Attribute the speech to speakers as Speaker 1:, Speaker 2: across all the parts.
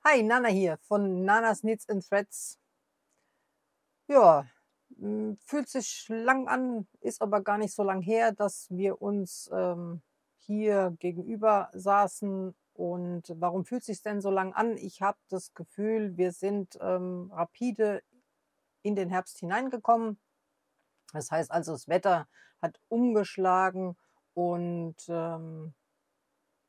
Speaker 1: Hi, Nana hier von Nanas Knits and Threads. Ja, fühlt sich lang an, ist aber gar nicht so lang her, dass wir uns hier gegenüber saßen. Und warum fühlt sich denn so lang an? Ich habe das Gefühl, wir sind rapide in den Herbst hineingekommen. Das heißt also, das Wetter hat umgeschlagen und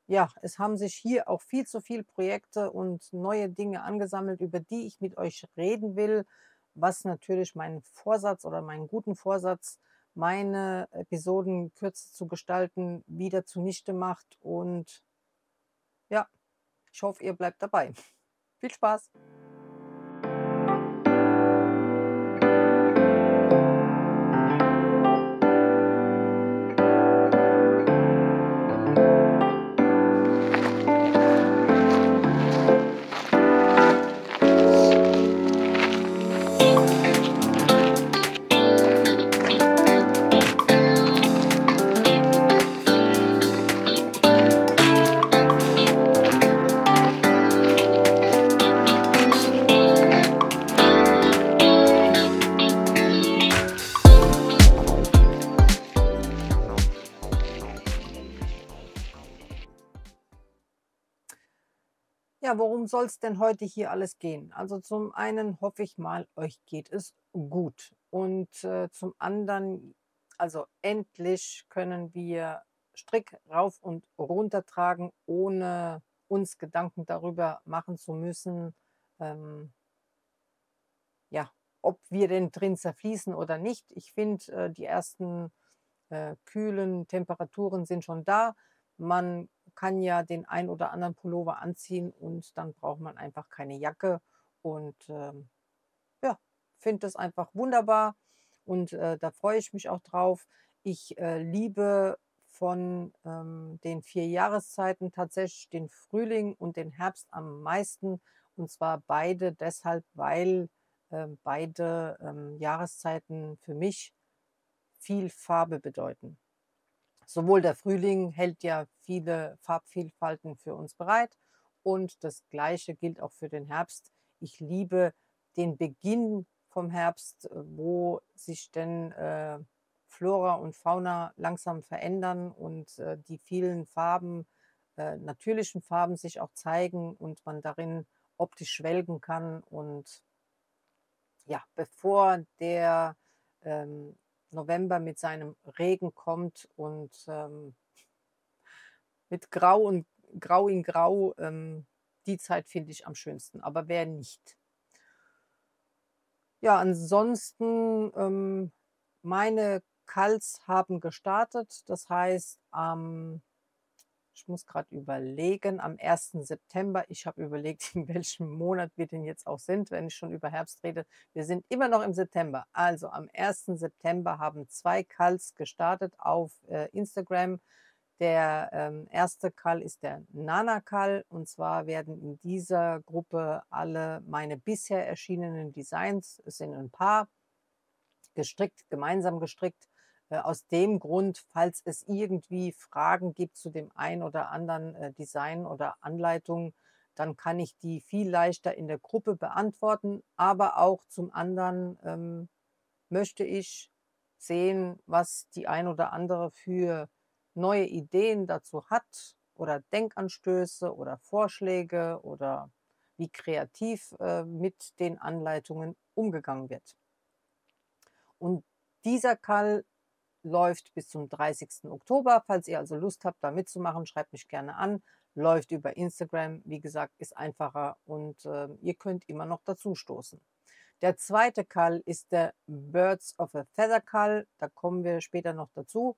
Speaker 1: ja, es haben sich hier auch viel zu viele Projekte und neue Dinge angesammelt, über die ich mit euch reden will, was natürlich meinen Vorsatz oder meinen guten Vorsatz, meine Episoden kürzer zu gestalten, wieder zunichte macht. Und ja, ich hoffe, ihr bleibt dabei. Viel Spaß! Ja, worum soll es denn heute hier alles gehen? Also zum einen hoffe ich mal, euch geht es gut. Und zum anderen, also endlich können wir Strick rauf und runter tragen, ohne uns Gedanken darüber machen zu müssen, ähm, ja, ob wir denn drin zerfließen oder nicht. Ich finde, die ersten kühlen Temperaturen sind schon da. Man kann ja den ein oder anderen Pullover anziehen und dann braucht man einfach keine Jacke. Und ja, finde das einfach wunderbar und da freue ich mich auch drauf. Ich liebe von den 4 Jahreszeiten tatsächlich den Frühling und den Herbst am meisten. Und zwar beide deshalb, weil beide Jahreszeiten für mich viel Farbe bedeuten. Sowohl der Frühling hält ja viele Farbvielfalten für uns bereit und das Gleiche gilt auch für den Herbst. Ich liebe den Beginn vom Herbst, wo sich denn Flora und Fauna langsam verändern und die vielen Farben, natürlichen Farben sich auch zeigen und man darin optisch schwelgen kann. Und ja, bevor der November mit seinem Regen kommt und mit Grau und Grau in Grau, die Zeit finde ich am schönsten, aber wer nicht? Ja, ansonsten, meine Calls haben gestartet. Das heißt, ich muss gerade überlegen, am 1. September, ich habe überlegt, in welchem Monat wir denn jetzt auch sind, wenn ich schon über Herbst rede. Wir sind immer noch im September. Also am 1. September haben 2 Calls gestartet auf Instagram. Der erste Call ist der Nana-Call und zwar werden in dieser Gruppe alle meine bisher erschienenen Designs, es sind ein paar, gestrickt, gemeinsam gestrickt. Aus dem Grund, falls es irgendwie Fragen gibt zu dem ein oder anderen Design oder Anleitung, dann kann ich die viel leichter in der Gruppe beantworten. Aber auch zum anderen möchte ich sehen, was die ein oder andere für neue Ideen dazu hat oder Denkanstöße oder Vorschläge oder wie kreativ mit den Anleitungen umgegangen wird. Und dieser Call läuft bis zum 30. Oktober. Falls ihr also Lust habt, da mitzumachen, schreibt mich gerne an. Läuft über Instagram, wie gesagt, ist einfacher und ihr könnt immer noch dazu stoßen. Der zweite Call ist der Birds of a Feather Call. Da kommen wir später noch dazu.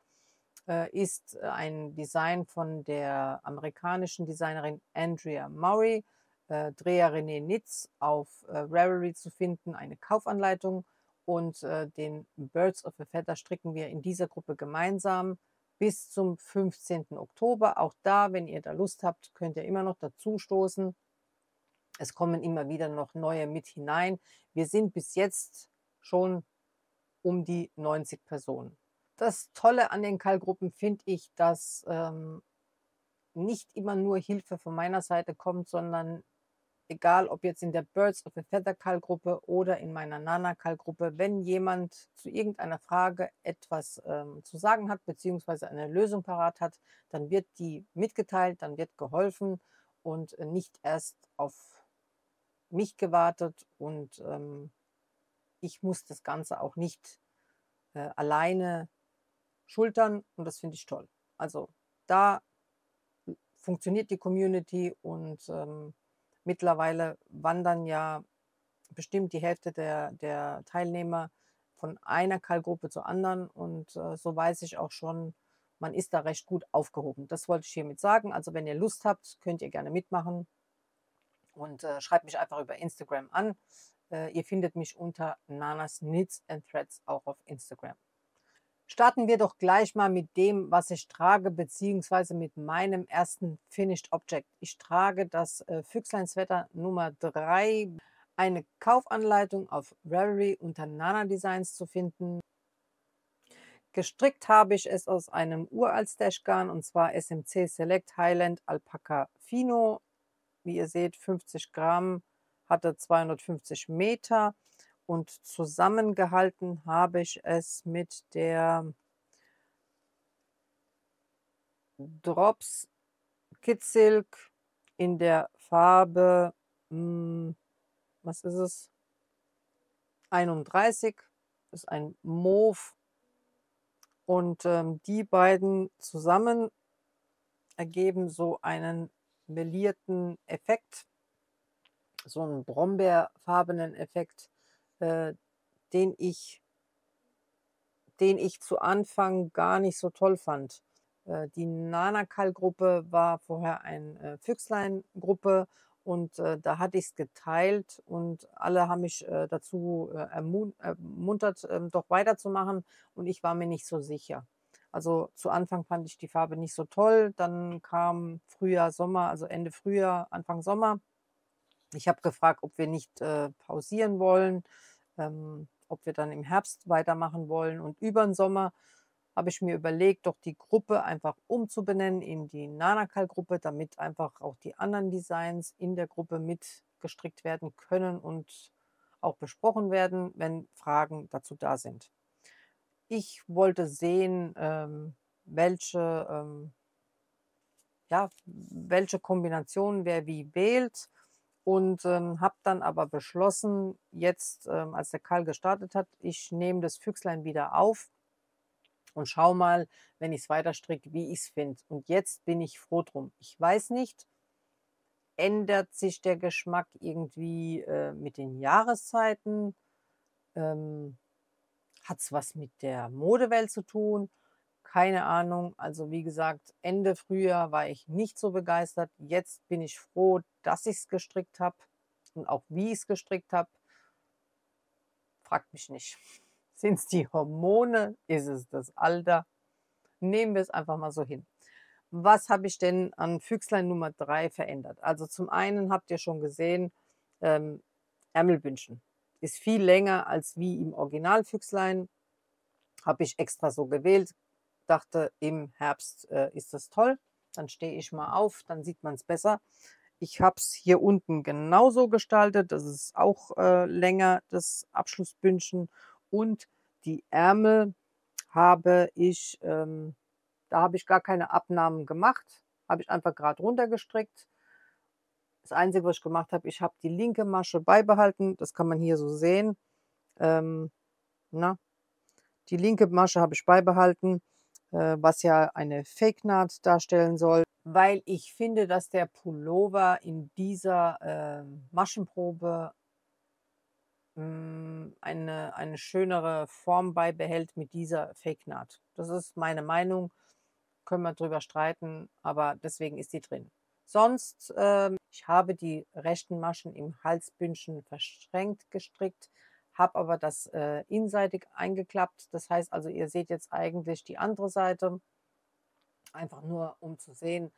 Speaker 1: Ist ein Design von der amerikanischen Designerin Andrea Murray, Drea René Nitz auf Ravelry zu finden, eine Kaufanleitung. Und den Birds of a Feather stricken wir in dieser Gruppe gemeinsam bis zum 15. Oktober. Auch da, wenn ihr da Lust habt, könnt ihr immer noch dazu stoßen. Es kommen immer wieder noch neue mit hinein. Wir sind bis jetzt schon um die 90 Personen. Das Tolle an den Call-Gruppen finde ich, dass nicht immer nur Hilfe von meiner Seite kommt, sondern egal ob jetzt in der Birds of a Feather Gruppe oder in meiner Nana Gruppe, wenn jemand zu irgendeiner Frage etwas zu sagen hat, beziehungsweise eine Lösung parat hat, dann wird die mitgeteilt, dann wird geholfen und nicht erst auf mich gewartet und ich muss das Ganze auch nicht alleine schultern und das finde ich toll. Also da funktioniert die Community und mittlerweile wandern ja bestimmt die Hälfte der Teilnehmer von einer Call-Gruppe zur anderen und so weiß ich auch schon, man ist da recht gut aufgehoben. Das wollte ich hiermit sagen. Also wenn ihr Lust habt, könnt ihr gerne mitmachen und schreibt mich einfach über Instagram an. Ihr findet mich unter Nanas Knits and Threads auch auf Instagram. Starten wir doch gleich mal mit dem, was ich trage, beziehungsweise mit meinem ersten Finished Object. Ich trage das Füchsleinswetter Nummer 3. Eine Kaufanleitung auf Ravelry unter Nana Designs zu finden. Gestrickt habe ich es aus einem uralt Stashgarn und zwar SMC Select Highland Alpaca Fino. Wie ihr seht, 50 Gramm, hatte 250 Meter und zusammengehalten habe ich es mit der Drops Kid Silk in der Farbe, was ist es? 31, ist ein Mauve und die beiden zusammen ergeben so einen melierten Effekt, so einen brombeerfarbenen Effekt, äh, den ich zu Anfang gar nicht so toll fand. Die Nanakal-Gruppe war vorher eine Füchslein-Gruppe und da hatte ich es geteilt und alle haben mich dazu ermuntert, doch weiterzumachen und ich war mir nicht so sicher. Also zu Anfang fand ich die Farbe nicht so toll, dann kam Frühjahr, Sommer, also Ende Frühjahr, Anfang Sommer. Ich habe gefragt, ob wir nicht pausieren wollen, ob wir dann im Herbst weitermachen wollen. Und über den Sommer habe ich mir überlegt, doch die Gruppe einfach umzubenennen in die Nanakal-Gruppe, damit einfach auch die anderen Designs in der Gruppe mitgestrickt werden können und auch besprochen werden, wenn Fragen dazu da sind. Ich wollte sehen, welche Kombination wer wie wählt und habe dann aber beschlossen, jetzt, als der Karl gestartet hat, ich nehme das Füchslein wieder auf und schaue mal, wenn ich es weiter stricke, wie ich es finde. Und jetzt bin ich froh drum. Ich weiß nicht, ändert sich der Geschmack irgendwie mit den Jahreszeiten? Ähm, Hat es was mit der Modewelt zu tun? Keine Ahnung. Also wie gesagt, Ende Frühjahr war ich nicht so begeistert. Jetzt bin ich froh, dass ich es gestrickt habe und auch wie ich es gestrickt habe. Fragt mich nicht. Sind es die Hormone? Ist es das Alter? Nehmen wir es einfach mal so hin. Was habe ich denn an Füchslein Nummer 3 verändert? Also zum einen habt ihr schon gesehen, ähm, Ärmelbündchen. Ist viel länger als wie im Original Füchslein. Habe ich extra so gewählt. Dachte, im Herbst ist das toll. Dann stehe ich mal auf, dann sieht man es besser. Ich habe es hier unten genauso gestaltet. Das ist auch länger, das Abschlussbündchen. Und die Ärmel habe ich, da habe ich gar keine Abnahmen gemacht. Habe ich einfach gerade runtergestrickt. Das Einzige, was ich gemacht habe, ich habe die linke Masche beibehalten. Das kann man hier so sehen. Ähm, na, die linke Masche habe ich beibehalten, was ja eine Fake-Naht darstellen soll, weil ich finde, dass der Pullover in dieser Maschenprobe eine schönere Form beibehält mit dieser Fake-Naht. Das ist meine Meinung, können wir drüber streiten, aber deswegen ist die drin. Sonst, ich habe die rechten Maschen im Halsbündchen verschränkt gestrickt, habe aber das inseitig eingeklappt. Das heißt also, ihr seht jetzt eigentlich die andere Seite, einfach nur um zu sehen,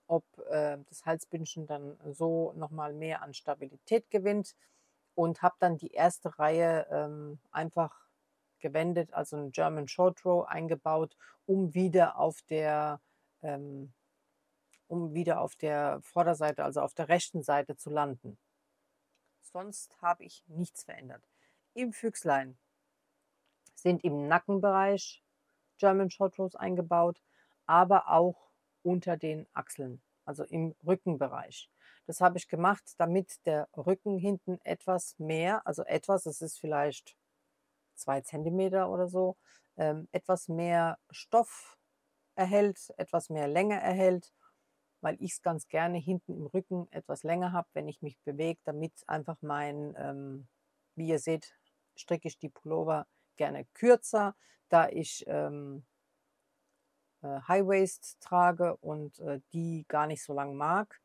Speaker 1: ob das Halsbündchen dann so nochmal mehr an Stabilität gewinnt und habe dann die erste Reihe einfach gewendet, also einen German Short Row eingebaut, um wieder auf der Vorderseite, also auf der rechten Seite zu landen. Sonst habe ich nichts verändert. Im Füchslein sind im Nackenbereich German Short Rows eingebaut, aber auch unter den Achseln, also im Rückenbereich. Das habe ich gemacht, damit der Rücken hinten etwas mehr, also etwas, es ist vielleicht 2 Zentimeter oder so, etwas mehr Stoff erhält, etwas mehr Länge erhält, weil ich es ganz gerne hinten im Rücken etwas länger habe, wenn ich mich bewege, damit einfach wie ihr seht, stricke ich die Pullover gerne kürzer, da ich High Waist trage und die gar nicht so lang mag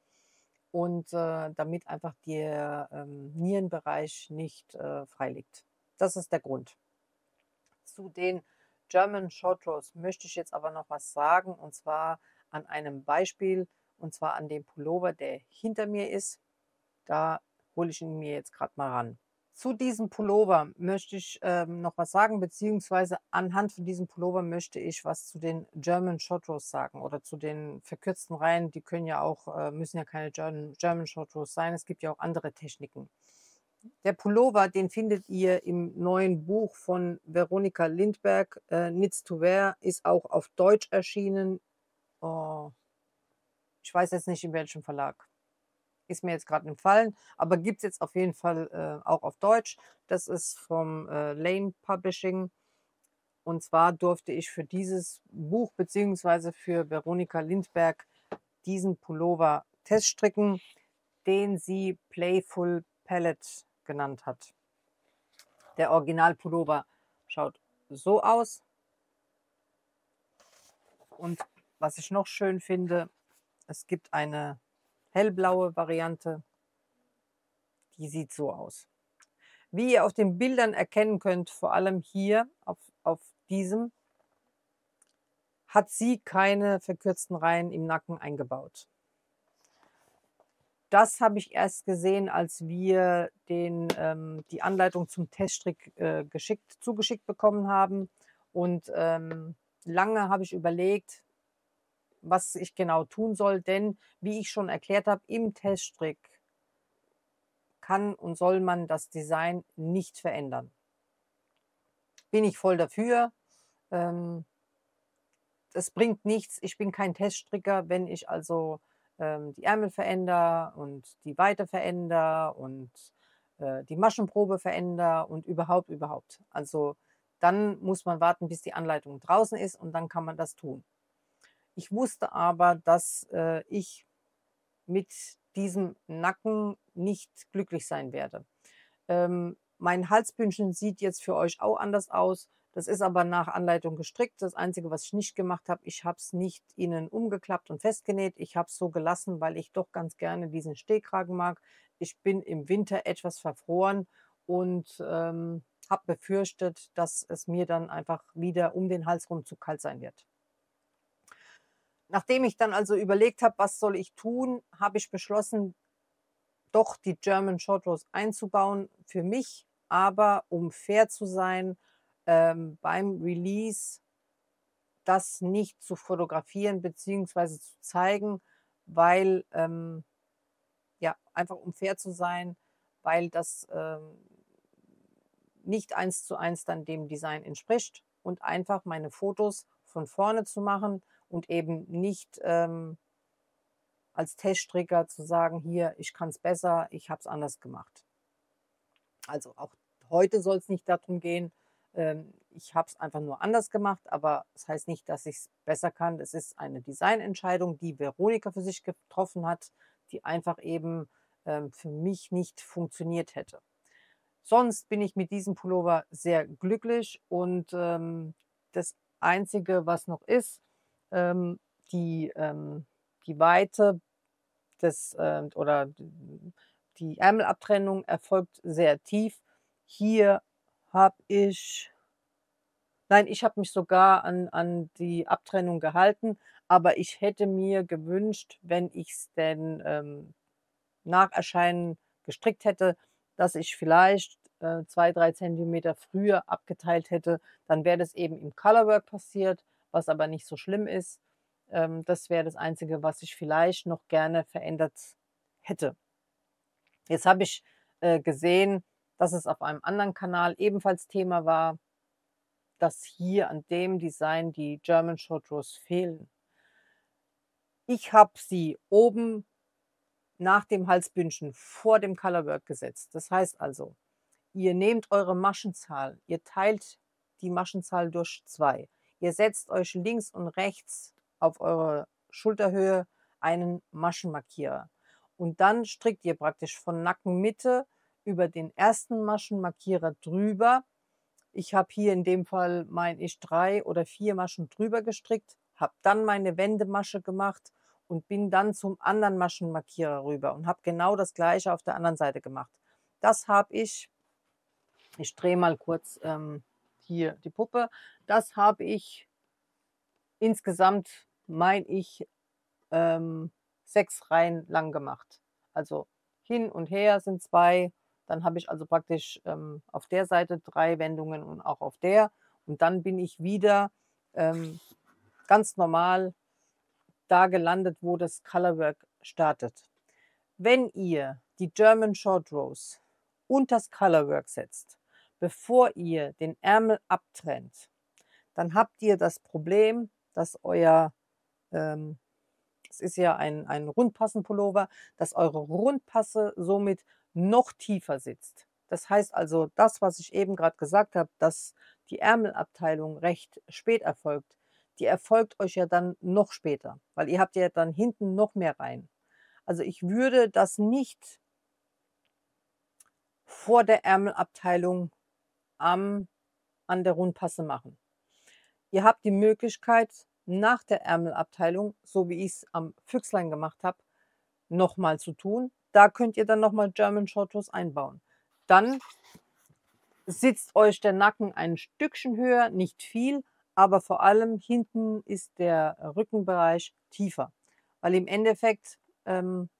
Speaker 1: und damit einfach der Nierenbereich nicht frei liegt. Das ist der Grund. Zu den German Short Rows möchte ich jetzt aber noch was sagen, und zwar an einem Beispiel, und zwar an dem Pullover, der hinter mir ist. Da hole ich ihn mir jetzt gerade mal ran. Zu diesem Pullover möchte ich noch was sagen, beziehungsweise anhand von diesem Pullover möchte ich was zu den German Short Rows sagen oder zu den verkürzten Reihen. Die können ja auch, müssen ja keine German Short Rows sein. Es gibt ja auch andere Techniken. Der Pullover, den findet ihr im neuen Buch von Veronika Lindberg, Knits to Wear, ist auch auf Deutsch erschienen. Oh, ich weiß jetzt nicht, in welchem Verlag. Ist mir jetzt gerade entfallen, aber gibt es jetzt auf jeden Fall auch auf Deutsch. Das ist vom Lane Publishing. Und zwar durfte ich für dieses Buch beziehungsweise für Veronika Lindberg diesen Pullover teststricken, den sie Playful Palette genannt hat. Der Original-Pullover schaut so aus. Und was ich noch schön finde, es gibt eine hellblaue Variante, die sieht so aus. Wie ihr auf den Bildern erkennen könnt, vor allem hier auf diesem, hat sie keine verkürzten Reihen im Nacken eingebaut. Das habe ich erst gesehen, als wir die Anleitung zum Teststrick zugeschickt bekommen haben. Und lange habe ich überlegt, was ich genau tun soll, denn wie ich schon erklärt habe, im Teststrick kann und soll man das Design nicht verändern. Bin ich voll dafür. Es bringt nichts. Ich bin kein Teststricker, wenn ich also die Ärmel verändere und die Weite verändere und die Maschenprobe verändere und überhaupt. Also dann muss man warten, bis die Anleitung draußen ist und dann kann man das tun. Ich wusste aber, dass ich mit diesem Nacken nicht glücklich sein werde. Mein Halsbündchen sieht jetzt für euch auch anders aus. Das ist aber nach Anleitung gestrickt. Das Einzige, was ich nicht gemacht habe, ich habe es nicht innen umgeklappt und festgenäht. Ich habe es so gelassen, weil ich doch ganz gerne diesen Stehkragen mag. Ich bin im Winter etwas verfroren und habe befürchtet, dass es mir dann einfach wieder um den Hals rum zu kalt sein wird. Nachdem ich dann also überlegt habe, was soll ich tun, habe ich beschlossen, doch die German Short Rows einzubauen für mich, aber um fair zu sein, beim Release das nicht zu fotografieren bzw. zu zeigen, weil, ja, einfach um fair zu sein, weil das nicht 1:1 dann dem Design entspricht und einfach meine Fotos von vorne zu machen und eben nicht als Teststricker zu sagen, hier, ich kann es besser, ich habe es anders gemacht. Also auch heute soll es nicht darum gehen, ich habe es einfach nur anders gemacht, aber das heißt nicht, dass ich es besser kann. Es ist eine Designentscheidung, die Veronika für sich getroffen hat, die einfach eben für mich nicht funktioniert hätte. Sonst bin ich mit diesem Pullover sehr glücklich und das Einzige, was noch ist, ähm, die, ähm, die Weite oder die Ärmelabtrennung erfolgt sehr tief. Hier habe ich, nein, ich habe mich sogar an die Abtrennung gehalten, aber ich hätte mir gewünscht, wenn ich es denn nach Erscheinen gestrickt hätte, dass ich vielleicht 2, 3 Zentimeter früher abgeteilt hätte. Dann wäre das eben im Colorwork passiert, was aber nicht so schlimm ist. Das wäre das Einzige, was ich vielleicht noch gerne verändert hätte. Jetzt habe ich gesehen, dass es auf einem anderen Kanal ebenfalls Thema war, dass hier an dem Design die German Short Rows fehlen. Ich habe sie oben nach dem Halsbündchen vor dem Colorwork gesetzt. Das heißt also, ihr nehmt eure Maschenzahl, ihr teilt die Maschenzahl durch 2. Ihr setzt euch links und rechts auf eure Schulterhöhe einen Maschenmarkierer. Und dann strickt ihr praktisch von Nackenmitte über den ersten Maschenmarkierer drüber. Ich habe hier in dem Fall, meine ich, 3 oder 4 Maschen drüber gestrickt, habe dann meine Wendemasche gemacht und bin dann zum anderen Maschenmarkierer rüber und habe genau das Gleiche auf der anderen Seite gemacht. Das habe ich drehe mal kurz hier die Puppe, das habe ich insgesamt, meine ich, 6 Reihen lang gemacht. Also hin und her sind 2, dann habe ich also praktisch auf der Seite 3 Wendungen und auch auf der. Und dann bin ich wieder ähm, ganz normal da gelandet, wo das Colorwork startet. Wenn ihr die German Short Rows und das Colorwork setzt, bevor ihr den Ärmel abtrennt, dann habt ihr das Problem, dass euer es ist ja ein Rundpassenpullover, dass eure Rundpasse somit noch tiefer sitzt. Das heißt also, das, was ich eben gerade gesagt habe, dass die Ärmelabteilung recht spät erfolgt, die erfolgt euch ja dann noch später, weil ihr habt ja dann hinten noch mehr rein. Also ich würde das nicht vor der Ärmelabteilung am an der Rundpasse machen. Ihr habt die Möglichkeit, nach der Ärmelabteilung, so wie ich es am Füchslein gemacht habe, nochmal zu tun. Da könnt ihr dann nochmal German Short Rows einbauen. Dann sitzt euch der Nacken ein Stückchen höher, nicht viel, aber vor allem hinten ist der Rückenbereich tiefer, weil im Endeffekt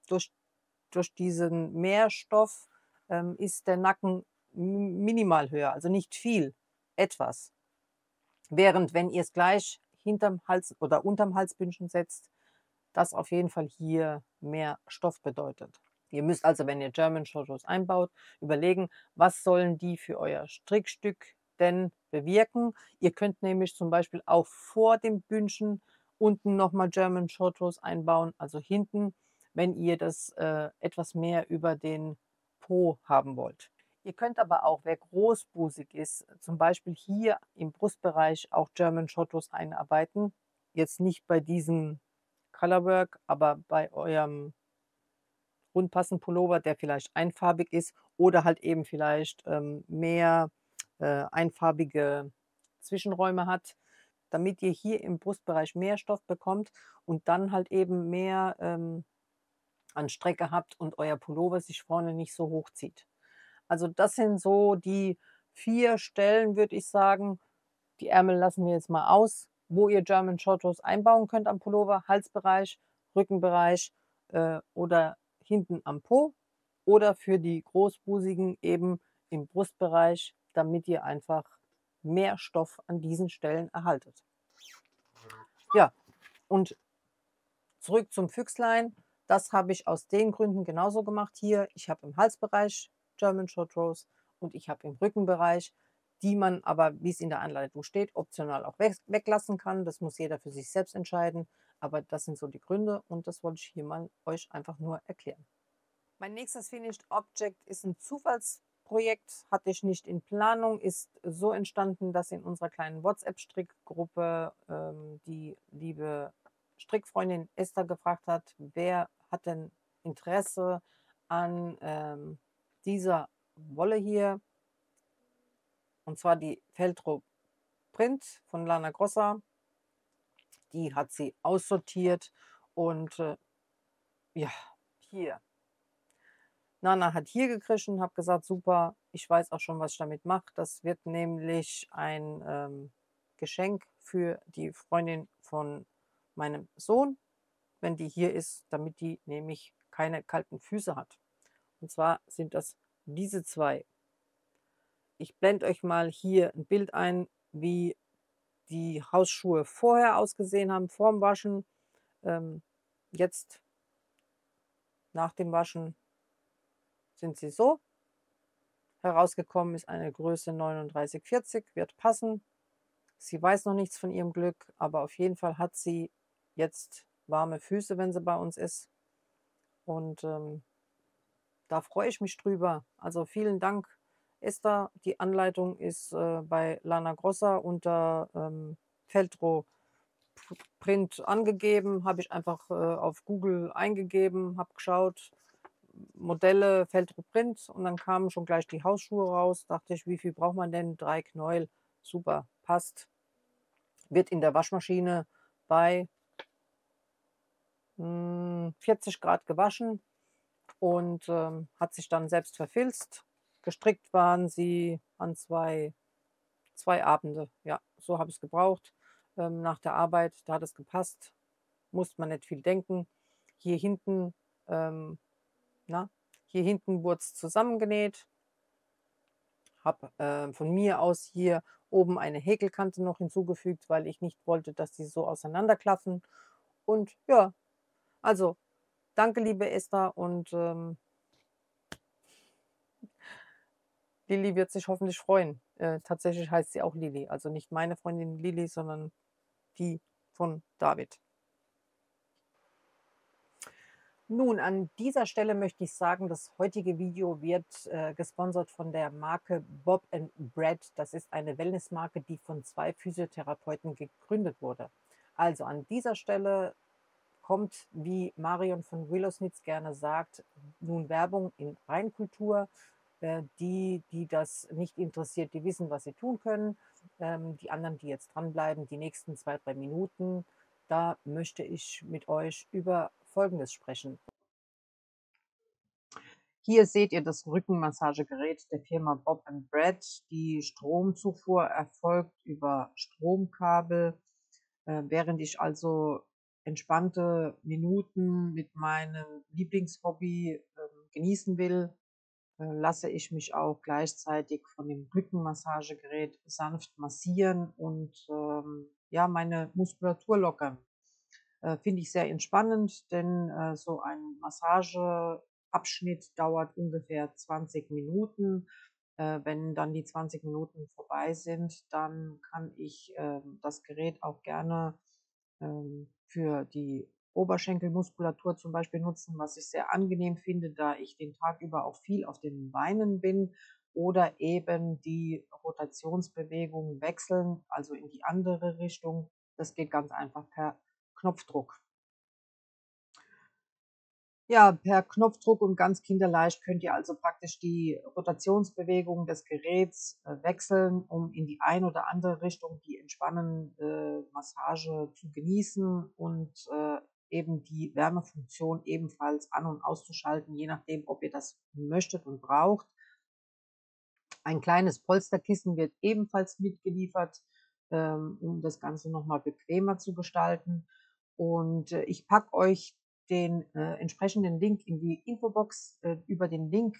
Speaker 1: durch diesen Mehrstoff ist der Nacken minimal höher, also nicht viel, etwas. Während wenn ihr es gleich hinterm Hals oder unterm Halsbündchen setzt, das auf jeden Fall hier mehr Stoff bedeutet. Ihr müsst also, wenn ihr German Short Rows einbaut, überlegen, was sollen die für euer Strickstück denn bewirken. Ihr könnt nämlich zum Beispiel auch vor dem Bündchen unten nochmal German Short Rows einbauen, also hinten, wenn ihr das etwas mehr über den Po haben wollt. Ihr könnt aber auch, wer großbusig ist, zum Beispiel hier im Brustbereich auch German Short Rows einarbeiten. Jetzt nicht bei diesem Colorwork, aber bei eurem Rundpassen-Pullover, der vielleicht einfarbig ist oder halt eben vielleicht mehr einfarbige Zwischenräume hat, damit ihr hier im Brustbereich mehr Stoff bekommt und dann halt eben mehr an Strecke habt und euer Pullover sich vorne nicht so hoch zieht. Also das sind so die 4 Stellen, würde ich sagen. Die Ärmel lassen wir jetzt mal aus, wo ihr German Short Rows einbauen könnt am Pullover, Halsbereich, Rückenbereich oder hinten am Po oder für die Großbusigen eben im Brustbereich, damit ihr einfach mehr Stoff an diesen Stellen erhaltet. Ja, und zurück zum Füchslein. Das habe ich aus den Gründen genauso gemacht hier. Ich habe im Halsbereich German Short Rows und ich habe im Rückenbereich, die man aber, wie es in der Anleitung steht, optional auch weglassen kann. Das muss jeder für sich selbst entscheiden. Aber das sind so die Gründe und das wollte ich hier mal euch einfach nur erklären. Mein nächstes Finished Object ist ein Zufallsprojekt, hatte ich nicht in Planung, ist so entstanden, dass in unserer kleinen WhatsApp-Strickgruppe die liebe Strickfreundin Esther gefragt hat, wer hat denn Interesse an dieser Wolle hier, und zwar die Feltro Print von Lana Grossa. Die hat sie aussortiert und ja, hier. Nana hat hier gekrischen, habe gesagt, super, ich weiß auch schon, was ich damit mache. Das wird nämlich ein Geschenk für die Freundin von meinem Sohn, wenn die hier ist, damit die nämlich keine kalten Füße hat. Und zwar sind das diese 2. Ich blende euch mal hier ein Bild ein, wie die Hausschuhe vorher ausgesehen haben, vorm Waschen. Jetzt nach dem Waschen sind sie so. Herausgekommen ist eine Größe 39/40, wird passen. Sie weiß noch nichts von ihrem Glück, aber auf jeden Fall hat sie jetzt warme Füße, wenn sie bei uns ist. Und da freue ich mich drüber. Also vielen Dank, Esther. Die Anleitung ist bei Lana Grossa unter Feltro Print angegeben. Habe ich einfach auf Google eingegeben, habe geschaut, Modelle Feltro Print, und dann kamen schon gleich die Hausschuhe raus. Dachte ich, wie viel braucht man denn? 3 Knäuel. Super, passt. Wird in der Waschmaschine bei 40 Grad gewaschen und hat sich dann selbst verfilzt. Gestrickt waren sie an zwei Abende. Ja, so habe ich es gebraucht. Nach der Arbeit, da hat es gepasst. Musste man nicht viel denken. Hier hinten, ähm, na, hier hinten wurde es zusammengenäht. Habe von mir aus hier oben eine Häkelkante noch hinzugefügt, weil ich nicht wollte, dass die so auseinanderklaffen. Und ja, also danke, liebe Esther, und Lilly wird sich hoffentlich freuen. Tatsächlich heißt sie auch Lilly, also nicht meine Freundin Lilly, sondern die von David. Nun, an dieser Stelle möchte ich sagen, das heutige Video wird gesponsert von der Marke Bob Brad. Das ist eine Wellnessmarke, die von 2 Physiotherapeuten gegründet wurde. Also an dieser Stelle kommt, wie Marion von Willowsnitz gerne sagt, nun Werbung in Reinkultur. Die das nicht interessiert, die wissen, was sie tun können. Die anderen, die jetzt dranbleiben, die nächsten 2, 3 Minuten, da möchte ich mit euch über Folgendes sprechen. Hier seht ihr das Rückenmassagegerät der Firma Bob Brad. Die Stromzufuhr erfolgt über Stromkabel. Während ich also entspannte Minuten mit meinem Lieblingshobby genießen will, lasse ich mich auch gleichzeitig von dem Rückenmassagegerät sanft massieren und ja, meine Muskulatur lockern. Finde ich sehr entspannend, denn so ein Massageabschnitt dauert ungefähr 20 Minuten. Wenn dann die 20 Minuten vorbei sind, dann kann ich das Gerät auch gerne für die Oberschenkelmuskulatur zum Beispiel nutzen, was ich sehr angenehm finde, da ich den Tag über auch viel auf den Beinen bin, oder eben die Rotationsbewegungen wechseln, also in die andere Richtung. Das geht ganz einfach per Knopfdruck. Ja, per Knopfdruck und ganz kinderleicht könnt ihr also praktisch die Rotationsbewegung des Geräts wechseln, um in die eine oder andere Richtung die entspannende Massage zu genießen und eben die Wärmefunktion ebenfalls an- und auszuschalten, je nachdem, ob ihr das möchtet und braucht. Ein kleines Polsterkissen wird ebenfalls mitgeliefert, um das Ganze nochmal bequemer zu gestalten. Und ich packe euch den entsprechenden Link in die Infobox. Über den Link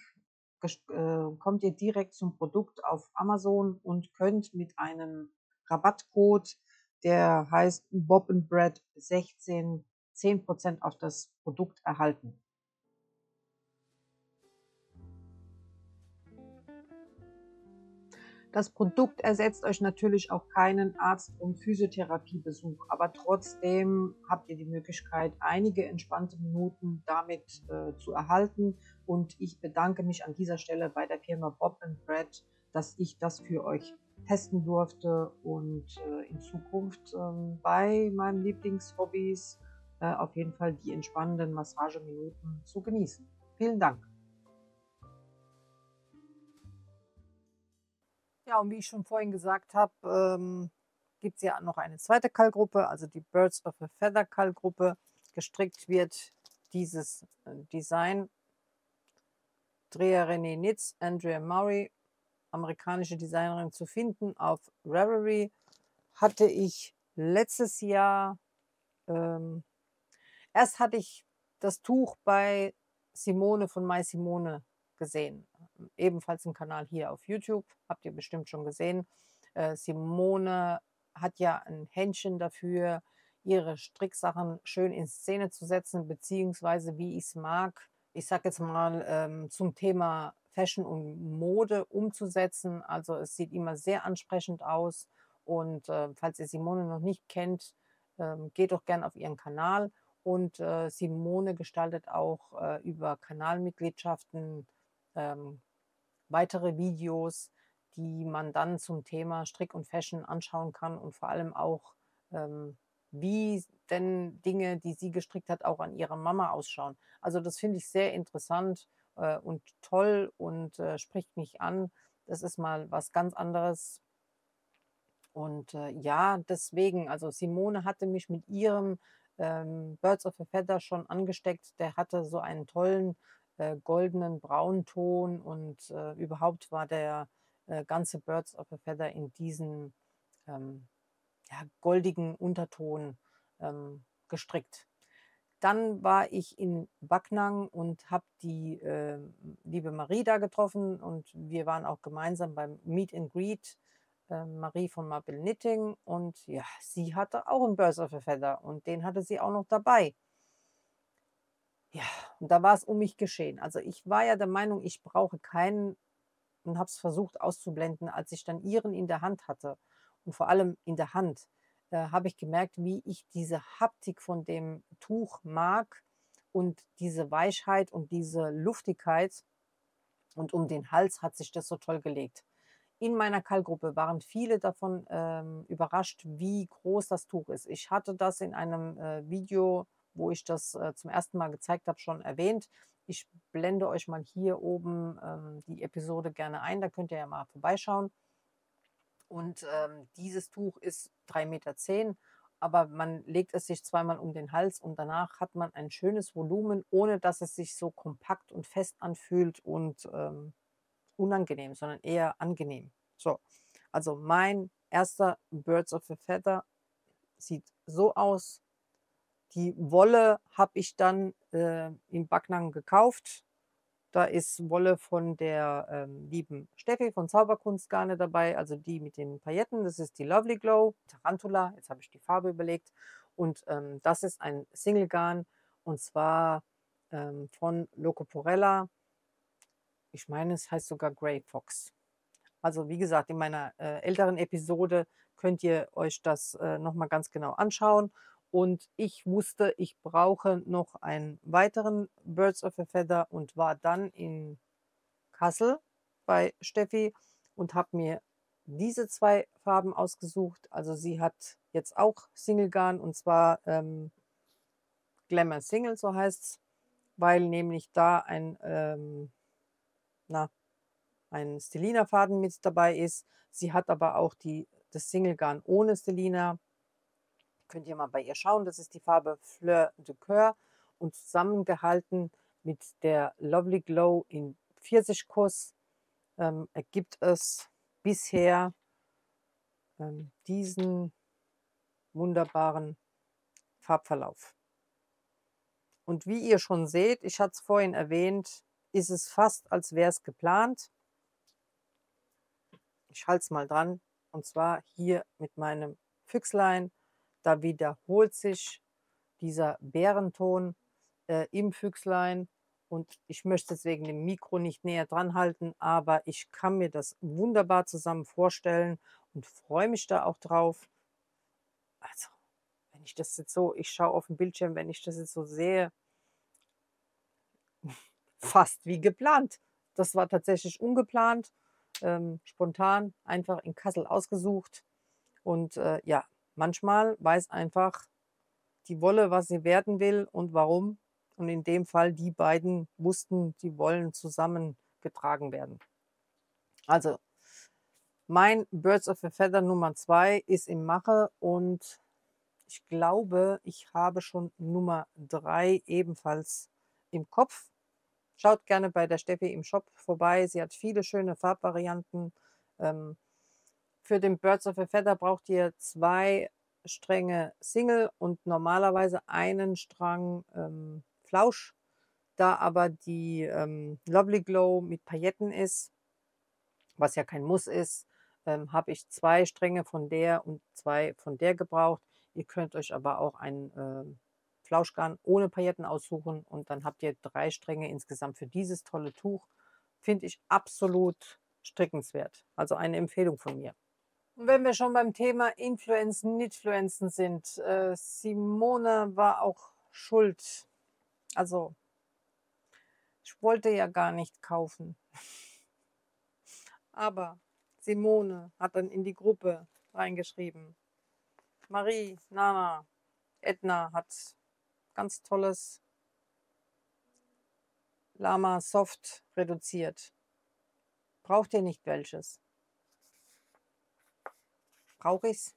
Speaker 1: kommt ihr direkt zum Produkt auf Amazon und könnt mit einem Rabattcode, der heißt Bob Brad 16, 10% auf das Produkt erhalten. Das Produkt ersetzt euch natürlich auch keinen Arzt- und Physiotherapiebesuch, aber trotzdem habt ihr die Möglichkeit, einige entspannte Minuten damit zu erhalten. Und ich bedanke mich an dieser Stelle bei der Firma Bob Brad, dass ich das für euch testen durfte und in Zukunft bei meinen Lieblingshobbys auf jeden Fall die entspannenden Massageminuten zu genießen. Vielen Dank. Ja, und wie ich schon vorhin gesagt habe, gibt es ja noch eine zweite Kallgruppe, also die Birds of a Feather Kallgruppe. Gestrickt wird dieses Design. Drea René Nitz, Andrea Murray, amerikanische Designerin, zu finden auf Ravelry. Hatte ich letztes Jahr, erst hatte ich das Tuch bei Simone von My Simone gesehen. Ebenfalls im Kanal hier auf YouTube, habt ihr bestimmt schon gesehen. Simone hat ja ein Händchen dafür, ihre Stricksachen schön in Szene zu setzen, beziehungsweise wie ich es mag. Ich sage jetzt mal zum Thema Fashion und Mode umzusetzen. Also es sieht immer sehr ansprechend aus. Und falls ihr Simone noch nicht kennt, geht doch gern auf ihren Kanal. Und Simone gestaltet auch über Kanalmitgliedschaften ähm, weitere Videos, die man dann zum Thema Strick und Fashion anschauen kann und vor allem auch, wie denn Dinge, die sie gestrickt hat, auch an ihrer Mama ausschauen. Also das finde ich sehr interessant und toll und spricht mich an. Das ist mal was ganz anderes. Und ja, deswegen, also Simone hatte mich mit ihrem Birds of a Feather schon angesteckt. Der hatte so einen tollen goldenen Braunton und überhaupt war der ganze Birds of a Feather in diesen ja, goldigen Unterton gestrickt. Dann war ich in Backnang und habe die liebe Marie da getroffen und wir waren auch gemeinsam beim Meet and Greet. Marie von Marble Knitting und ja, sie hatte auch einen Birds of a Feather und den hatte sie auch noch dabei. Ja, und da war es um mich geschehen. Also ich war ja der Meinung, ich brauche keinen und habe es versucht auszublenden, als ich dann ihren in der Hand hatte und vor allem in der Hand, habe ich gemerkt, wie ich diese Haptik von dem Tuch mag und diese Weichheit und diese Luftigkeit und um den Hals hat sich das so toll gelegt. In meiner Kallgruppe waren viele davon überrascht, wie groß das Tuch ist. Ich hatte das in einem Video, wo ich das zum ersten Mal gezeigt habe, schon erwähnt. Ich blende euch mal hier oben die Episode gerne ein, da könnt ihr ja mal vorbeischauen. Und dieses Tuch ist 3,10 Meter, aber man legt es sich zweimal um den Hals und danach hat man ein schönes Volumen, ohne dass es sich so kompakt und fest anfühlt und unangenehm, sondern eher angenehm. So, also mein erster Birds of a Feather sieht so aus. Die Wolle habe ich dann in Backnang gekauft. Da ist Wolle von der lieben Steffi von Zauberkunstgarne dabei, also die mit den Pailletten. Das ist die Lovely Glow, Tarantula. Jetzt habe ich die Farbe überlegt. Und das ist ein Single Garn und zwar von Locoporella. Ich meine, es heißt sogar Grey Fox. Also wie gesagt, in meiner älteren Episode könnt ihr euch das noch mal ganz genau anschauen. Und ich wusste, ich brauche noch einen weiteren Birds of a Feather und war dann in Kassel bei Steffi und habe mir diese zwei Farben ausgesucht. Also sie hat jetzt auch Single Garn und zwar Glamour Single, so heißt es, weil nämlich da na, ein Stellina-Faden mit dabei ist. Sie hat aber auch das Single-Garn ohne Stellina. Könnt ihr mal bei ihr schauen. Das ist die Farbe Fleur de Coeur und zusammengehalten mit der Lovely Glow in Pfirsichkuss ergibt es bisher diesen wunderbaren Farbverlauf. Und wie ihr schon seht, ich hatte es vorhin erwähnt, ist es fast, als wäre es geplant. Ich halte es mal dran. Und zwar hier mit meinem Füchslein. Da wiederholt sich dieser Bärenton im Füchslein. Und ich möchte es wegen dem Mikro nicht näher dran halten, aber ich kann mir das wunderbar zusammen vorstellen und freue mich da auch drauf. Also, wenn ich das jetzt so, ich schaue auf den Bildschirm, wenn ich das jetzt so sehe, fast wie geplant. Das war tatsächlich ungeplant, spontan, einfach in Kassel ausgesucht. Und ja, manchmal weiß einfach die Wolle, was sie werden will und warum. Und in dem Fall, die beiden wussten, die wollen zusammengetragen werden. Also, mein Birds of a Feather Nummer 2 ist im Mache und ich glaube, ich habe schon Nummer 3 ebenfalls im Kopf. Schaut gerne bei der Steffi im Shop vorbei. Sie hat viele schöne Farbvarianten. Ähm, für den Birds of a Feather braucht ihr 2 Stränge Single und normalerweise einen Strang Flausch. Da aber die Lovely Glow mit Pailletten ist, was ja kein Muss ist, habe ich 2 Stränge von der und 2 von der gebraucht. Ihr könnt euch aber auch ein Flauschgarn ohne Pailletten aussuchen und dann habt ihr 3 Stränge insgesamt für dieses tolle Tuch. finde ich absolut strickenswert. Also eine Empfehlung von mir. Und wenn wir schon beim Thema Influenzen, Nitfluenzen sind, Simone war auch schuld. Also ich wollte ja gar nicht kaufen. Aber Simone hat dann in die Gruppe reingeschrieben: Marie, Nana, Edna hat ganz tolles Lama Soft reduziert. Braucht ihr nicht welches? Brauche ich's?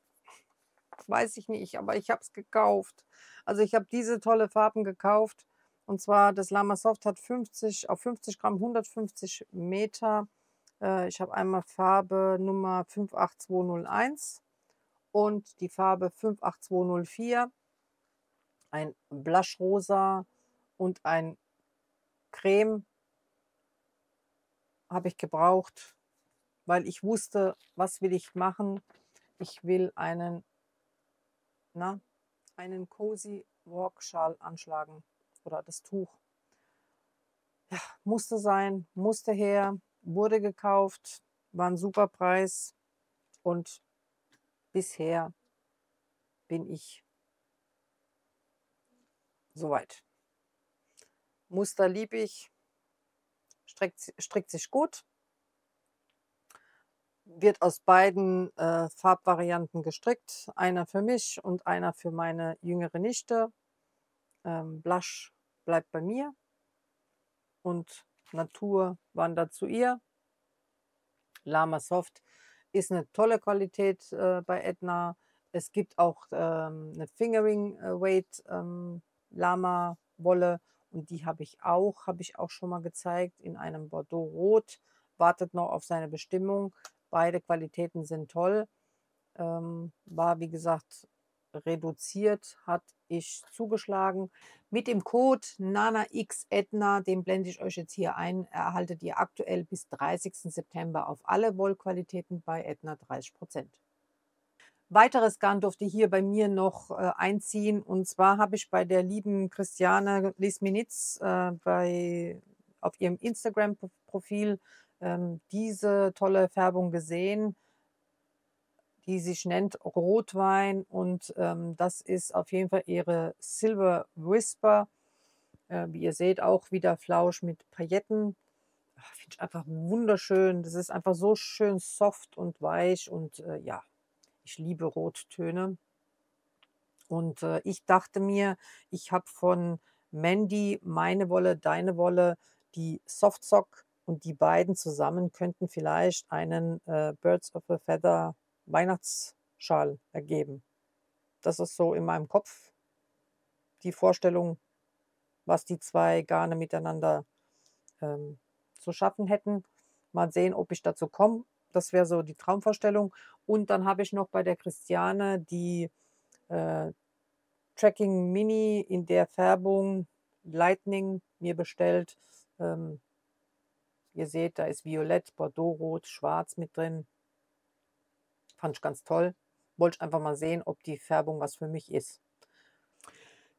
Speaker 1: Weiß ich nicht, aber ich habe es gekauft. Also ich habe diese tolle Farben gekauft. Und zwar das Lama Soft hat 50 auf 50 Gramm 150 Meter. Ich habe einmal Farbe Nummer 58201 und die Farbe 58204, ein Blushrosa und ein Creme habe ich gebraucht, weil ich wusste, was will ich machen. Ich will na, einen Cozy Walk Schal anschlagen oder das Tuch. Ja, musste sein, musste her, wurde gekauft, war ein super Preis und bisher bin ich soweit. Muster liebe ich, strickt sich gut, wird aus beiden Farbvarianten gestrickt. Einer für mich und einer für meine jüngere Nichte. Blush bleibt bei mir und Natur wandert zu ihr. Lama Soft ist eine tolle Qualität bei Edna. Es gibt auch eine Fingering Weight Lama Wolle und die habe ich auch schon mal gezeigt in einem Bordeaux Rot. Wartet noch auf seine Bestimmung. Beide Qualitäten sind toll. War wie gesagt reduziert, hat ich zugeschlagen. Mit dem Code NANAXEDNA, den blende ich euch jetzt hier ein, erhaltet ihr aktuell bis 30. September auf alle Wollqualitäten bei Edna 30%. Weiteres Garn durfte hier bei mir noch einziehen. Und zwar habe ich bei der lieben Christiane Lisminitz auf ihrem Instagram-Profil diese tolle Färbung gesehen, die sich nennt Rotwein. Und das ist auf jeden Fall ihre Silver Whisper. Wie ihr seht, auch wieder Flausch mit Pailletten. Finde ich einfach wunderschön. Das ist einfach so schön soft und weich. Und ja, ich liebe Rottöne. Und ich dachte mir, ich habe von Mandy meine Wolle, deine Wolle, die Soft Sock und die beiden zusammen könnten vielleicht einen Birds of a Feather Weihnachtsschal ergeben. Das ist so in meinem Kopf die Vorstellung, was die zwei Garne miteinander zu schaffen hätten. Mal sehen, ob ich dazu komme. Das wäre so die Traumvorstellung. Und dann habe ich noch bei der Christiane die äh, Tracking Mini in der Färbung Lightning mir bestellt. Ähm, Ihr seht, da ist Violett, Bordeaux-Rot, Schwarz mit drin. Fand ich ganz toll. Wollte ich einfach mal sehen, ob die Färbung was für mich ist.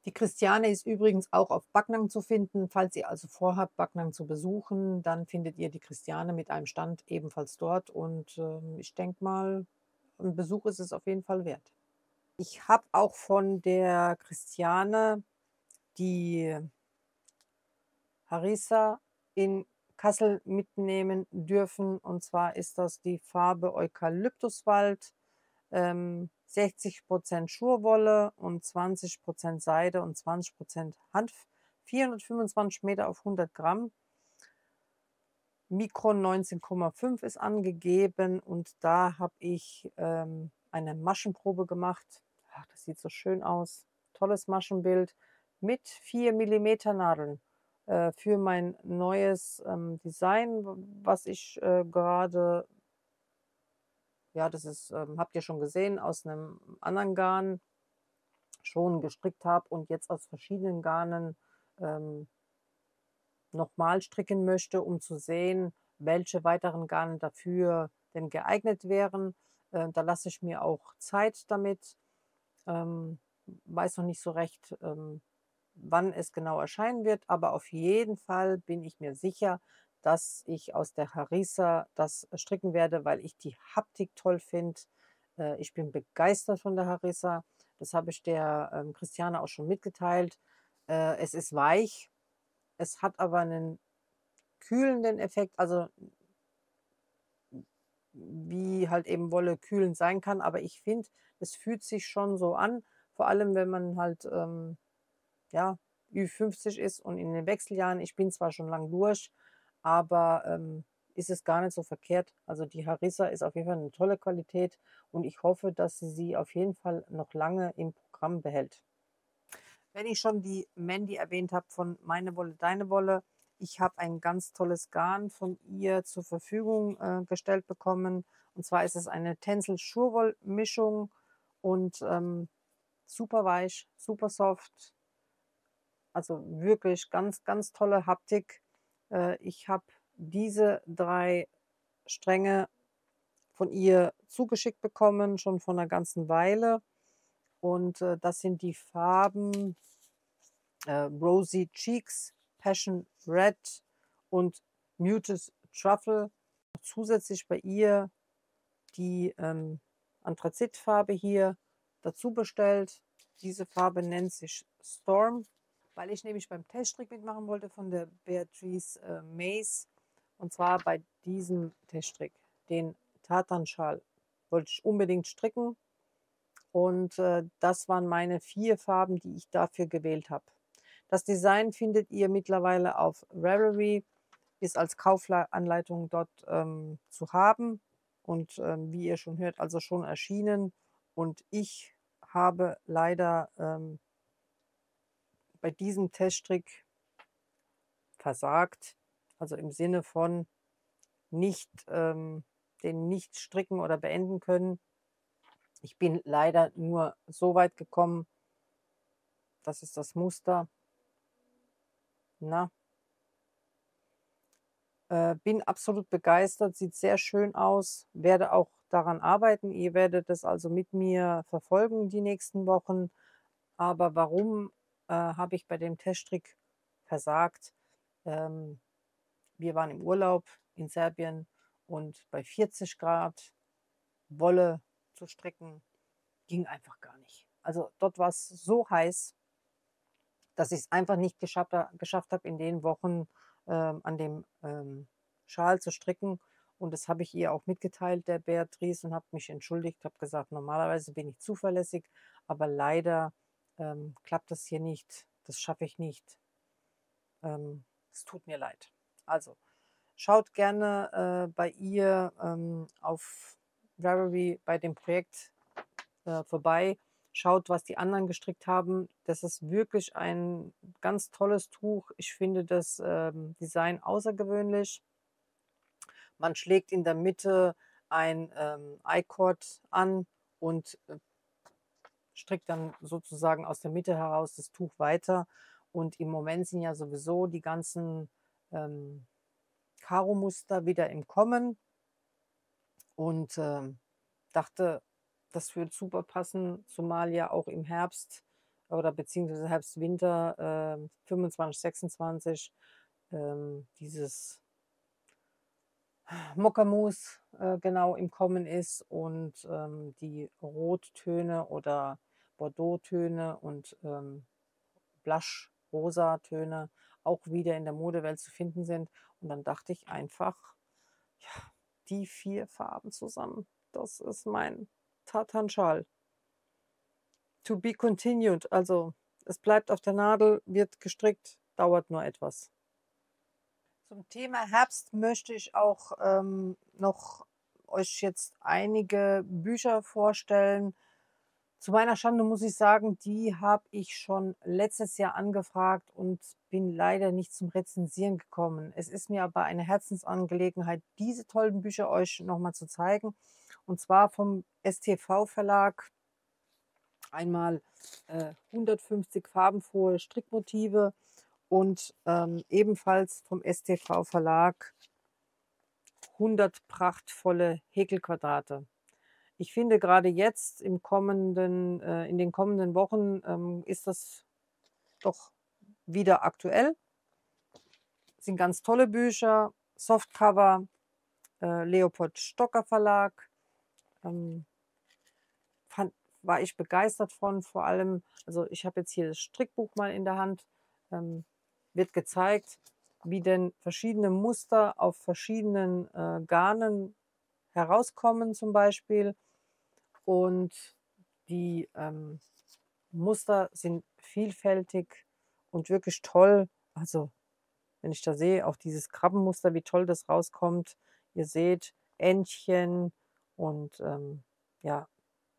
Speaker 1: Die Christiane ist übrigens auch auf Backnang zu finden. Falls ihr also vorhabt, Backnang zu besuchen, dann findet ihr die Christiane mit einem Stand ebenfalls dort. Und ich denke mal, ein Besuch ist es auf jeden Fall wert. Ich habe auch von der Christiane die Harissa in Kassel mitnehmen dürfen. Und zwar ist das die Farbe Eukalyptuswald. 60% Schurwolle und 20% Seide und 20% Hanf. 425 Meter auf 100 Gramm. Mikron 19,5 ist angegeben und da habe ich eine Maschenprobe gemacht. Ach, das sieht so schön aus. Tolles Maschenbild mit 4 Millimeter Nadeln für mein neues Design, was ich gerade, ja, das ist, habt ihr schon gesehen, aus einem anderen Garn schon gestrickt habe und jetzt aus verschiedenen Garnen ähm, nochmal stricken möchte, um zu sehen, welche weiteren Garne dafür denn geeignet wären. Da lasse ich mir auch Zeit damit. Ähm, Weiß noch nicht so recht, wann es genau erscheinen wird, aber auf jeden Fall bin ich mir sicher, dass ich aus der Harissa das stricken werde, weil ich die Haptik toll finde. Ich bin begeistert von der Harissa. Das habe ich der Christiane auch schon mitgeteilt. Es ist weich, es hat aber einen kühlenden Effekt, also wie halt eben Wolle kühlend sein kann. Aber ich finde, es fühlt sich schon so an, vor allem wenn man halt ja, Ü50 ist und in den Wechseljahren. Ich bin zwar schon lang durch, aber ist es gar nicht so verkehrt. Also die Harissa ist auf jeden Fall eine tolle Qualität und ich hoffe, dass sie auf jeden Fall noch lange im Programm behält. Wenn ich schon die Mandy erwähnt habe von Meine Wolle, Deine Wolle, ich habe ein ganz tolles Garn von ihr zur Verfügung gestellt bekommen. Und zwar ist es eine Tencel-Schurwoll-Mischung und super weich, super soft. Also wirklich ganz, ganz tolle Haptik. Ich habe diese 3 Stränge von ihr zugeschickt bekommen, schon vor einer ganzen Weile. Und das sind die Farben Rosy Cheeks, Passion Red und Muted Truffle. Zusätzlich bei ihr die Anthrazitfarbe hier dazu bestellt. Diese Farbe nennt sich Storm, weil ich nämlich beim Teststrick mitmachen wollte von der Beatrice Mays. Und zwar bei diesem Teststrick, den Tatanschal, wollte ich unbedingt stricken. Und das waren meine 4 Farben, die ich dafür gewählt habe. Das Design findet ihr mittlerweile auf Ravelry, ist als Kaufanleitung dort zu haben und wie ihr schon hört, also schon erschienen. Und ich habe leider bei diesem Teststrick versagt, also im Sinne von nicht, den nicht stricken oder beenden können. Ich bin leider nur so weit gekommen, das ist das Muster. Na, bin absolut begeistert, sieht sehr schön aus, werde auch daran arbeiten. Ihr werdet das also mit mir verfolgen die nächsten Wochen. Aber warum habe ich bei dem Teststrick versagt? Ähm, Wir waren im Urlaub in Serbien und bei 40 Grad Wolle zu stricken ging einfach gar nicht. Also dort war es so heiß, dass ich es einfach nicht geschafft habe, in den Wochen an dem Schal zu stricken. Und das habe ich ihr auch mitgeteilt, der Beatrice, und habe mich entschuldigt, habe gesagt, normalerweise bin ich zuverlässig, aber leider klappt das hier nicht, das schaffe ich nicht. Es tut mir leid. Also, schaut gerne bei ihr auf Ravelry bei dem Projekt vorbei. Schaut, was die anderen gestrickt haben. Das ist wirklich ein ganz tolles Tuch. Ich finde das Design außergewöhnlich. Man schlägt in der Mitte ein I-Cord an und strickt dann sozusagen aus der Mitte heraus das Tuch weiter. Und im Moment sind ja sowieso die ganzen Karo-Muster wieder im Kommen. Und dachte, das würde super passen, zumal ja auch im Herbst oder beziehungsweise Herbst-Winter 25, 26 dieses Mokkamus genau im Kommen ist und die Rottöne oder Bordeauxtöne und Blush-Rosa-Töne auch wieder in der Modewelt zu finden sind. Und dann dachte ich einfach, ja, die 4 Farben zusammen, das ist mein Tatanschal. To be continued, also es bleibt auf der Nadel, wird gestrickt, dauert nur etwas. Zum Thema Herbst möchte ich auch noch euch jetzt einige Bücher vorstellen. Zu meiner Schande muss ich sagen, die habe ich schon letztes Jahr angefragt und bin leider nicht zum Rezensieren gekommen. Es ist mir aber eine Herzensangelegenheit, diese tollen Bücher euch nochmal zu zeigen. Und zwar vom STV Verlag. Einmal 150 farbenfrohe Strickmotive und ebenfalls vom STV Verlag 100 prachtvolle Häkelquadrate. Ich finde gerade jetzt in den kommenden Wochen ist das doch wieder aktuell. Das sind ganz tolle Bücher. Softcover, Leopold Stocker Verlag. Fand, war ich begeistert von, vor allem, also ich habe jetzt hier das Strickbuch mal in der Hand, wird gezeigt, wie denn verschiedene Muster auf verschiedenen Garnen herauskommen zum Beispiel. Und die Muster sind vielfältig und wirklich toll. Also wenn ich da sehe, auch dieses Krabbenmuster, wie toll das rauskommt. Ihr seht Entchen und ja,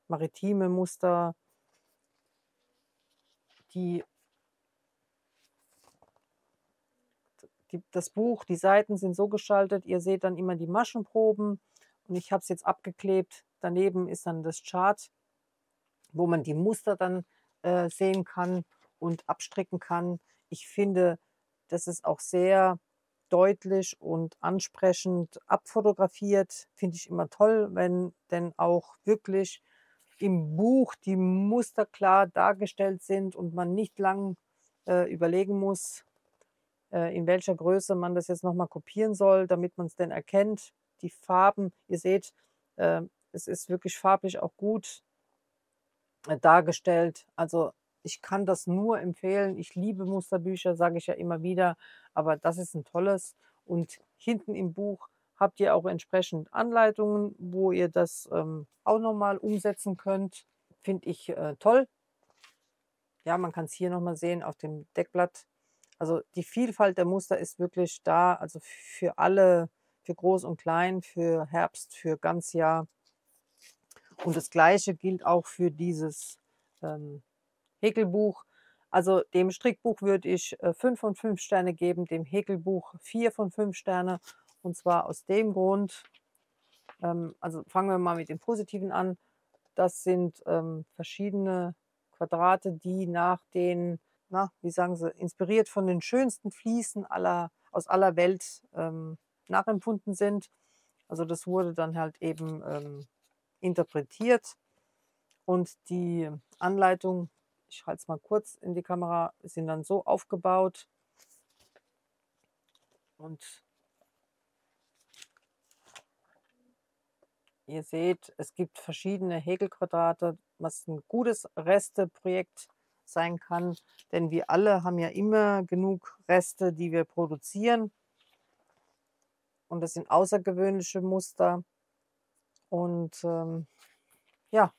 Speaker 1: maritime Muster, die, das Buch, die Seiten sind so gestaltet, ihr seht dann immer die Maschenproben und ich habe es jetzt abgeklebt. Daneben ist dann das Chart, wo man die Muster dann sehen kann und abstricken kann. Ich finde, das ist auch sehr deutlich und ansprechend abfotografiert. Finde ich immer toll, wenn denn auch wirklich im Buch die Muster klar dargestellt sind und man nicht lang überlegen muss, in welcher Größe man das jetzt nochmal kopieren soll, damit man es denn erkennt. Die Farben, ihr seht, es ist wirklich farblich auch gut dargestellt. Also ich kann das nur empfehlen. Ich liebe Musterbücher, sage ich ja immer wieder, aber das ist ein tolles. Und hinten im Buch habt ihr auch entsprechend Anleitungen, wo ihr das auch nochmal umsetzen könnt. Finde ich toll. Ja, man kann es hier nochmal sehen auf dem Deckblatt. Also die Vielfalt der Muster ist wirklich da, also für alle, für groß und klein, für Herbst, für Ganzjahr. Und das Gleiche gilt auch für dieses Häkelbuch. Also dem Strickbuch würde ich 5 von 5 Sterne geben, dem Häkelbuch 4 von 5 Sterne. Und zwar aus dem Grund, also fangen wir mal mit dem Positiven an. Das sind verschiedene Quadrate, die nach den, na, wie sagen sie, inspiriert von den schönsten Fliesen aus aller Welt nachempfunden sind. Also das wurde dann halt eben interpretiert und die Anleitung, ich halte es mal kurz in die Kamera, sind dann so aufgebaut und ihr seht, es gibt verschiedene Häkelquadrate, was ein gutes Resteprojekt sein kann, denn wir alle haben ja immer genug Reste, die wir produzieren und das sind außergewöhnliche Muster und ja,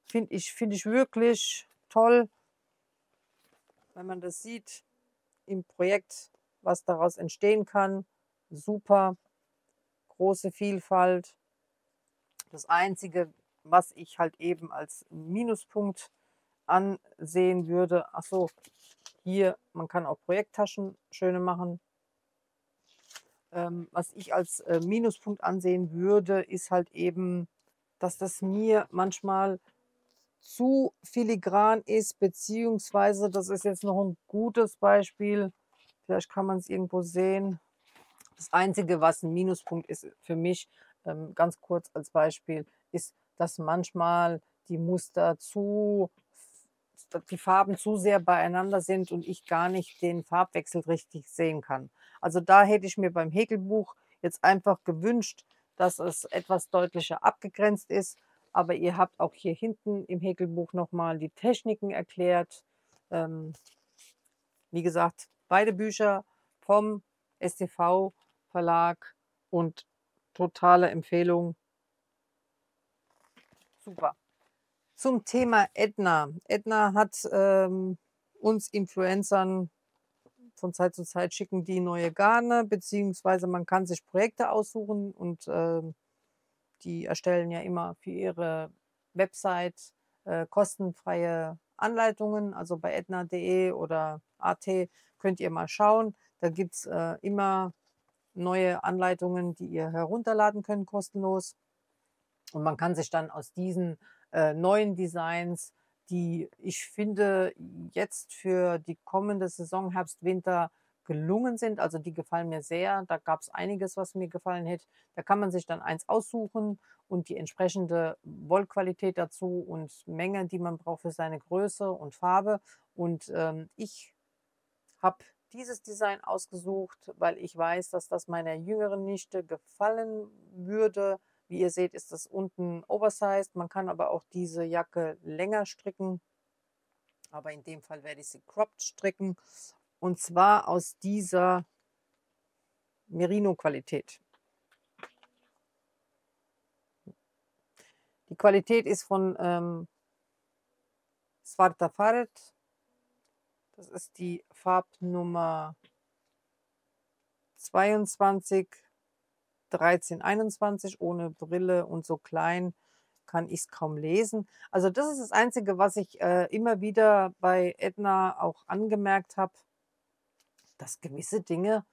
Speaker 1: finde ich wirklich toll, wenn man das sieht im Projekt, was daraus entstehen kann. Super, große Vielfalt. Das Einzige, was ich halt eben als Minuspunkt ansehen würde, ach so, hier, man kann auch Projekttaschen schöne machen. Was ich als Minuspunkt ansehen würde, ist halt eben, dass das mir manchmal zu filigran ist, beziehungsweise, das ist jetzt noch ein gutes Beispiel, vielleicht kann man es irgendwo sehen. Das Einzige, was ein Minuspunkt ist für mich, ganz kurz als Beispiel, ist, dass manchmal die Muster die Farben zu sehr beieinander sind und ich gar nicht den Farbwechsel richtig sehen kann. Also da hätte ich mir beim Häkelbuch jetzt einfach gewünscht, dass es etwas deutlicher abgegrenzt ist. Aber ihr habt auch hier hinten im Häkelbuch nochmal die Techniken erklärt. Ähm, Wie gesagt, beide Bücher vom STV Verlag und totale Empfehlung. Super. Zum Thema Edna. Edna hat uns Influencern von Zeit zu Zeit schicken die neue Garne, beziehungsweise man kann sich Projekte aussuchen und die erstellen ja immer für ihre Website kostenfreie Anleitungen. Also bei edna.de oder AT könnt ihr mal schauen. Da gibt es immer neue Anleitungen, die ihr herunterladen könnt, kostenlos. Und man kann sich dann aus diesen neuen Designs, die ich finde jetzt für die kommende Saison Herbst, Winter gelungen sind, also die gefallen mir sehr. Da gab es einiges, was mir gefallen hätte. Da kann man sich dann eins aussuchen und die entsprechende Wollqualität dazu und Menge, die man braucht für seine Größe und Farbe. Und ich habe dieses Design ausgesucht, weil ich weiß, dass das meiner jüngeren Nichte gefallen würde. Wie ihr seht, ist das unten oversized. Man kann aber auch diese Jacke länger stricken, aber in dem Fall werde ich sie cropped stricken. Und zwar aus dieser Merino-Qualität. Die Qualität ist von Svarta Faret. Das ist die Farbnummer 22 13 21. Ohne Brille und so klein kann ich es kaum lesen. Also das ist das Einzige, was ich immer wieder bei Edna auch angemerkt habe, dass gewisse Dinge,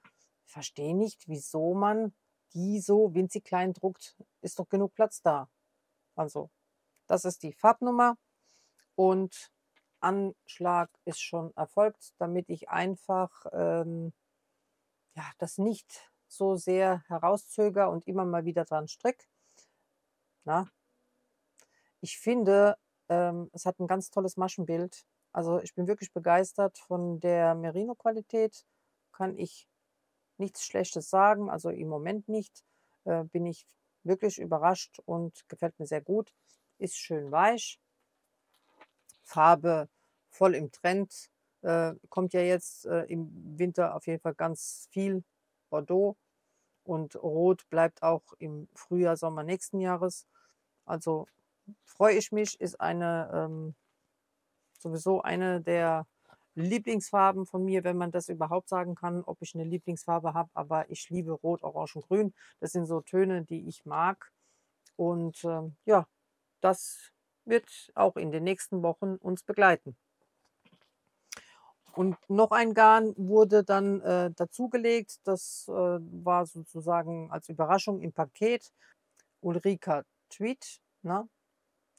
Speaker 1: ich verstehe nicht, wieso man die so winzig klein druckt. Ist doch genug Platz da. Also das ist die Farbnummer und Anschlag ist schon erfolgt, damit ich einfach ja, das nicht so sehr herauszöger und immer mal wieder dran strick. Na, ich finde, es hat ein ganz tolles Maschenbild. Also ich bin wirklich begeistert von der Merino-Qualität. Kann ich nichts Schlechtes sagen, also im Moment nicht. Bin ich wirklich überrascht und gefällt mir sehr gut. Ist schön weich. Farbe voll im Trend. Kommt ja jetzt im Winter auf jeden Fall ganz viel Bordeaux und Rot bleibt auch im Frühjahr, Sommer nächsten Jahres. Also freue ich mich, ist sowieso eine der Lieblingsfarben von mir, wenn man das überhaupt sagen kann, ob ich eine Lieblingsfarbe habe. Aber ich liebe Rot, Orange und Grün. Das sind so Töne, die ich mag. Und ja, das wird auch in den nächsten Wochen uns begleiten. Und noch ein Garn wurde dann dazugelegt. Das war sozusagen als Überraschung im Paket. Ulrika Tweed. Ne?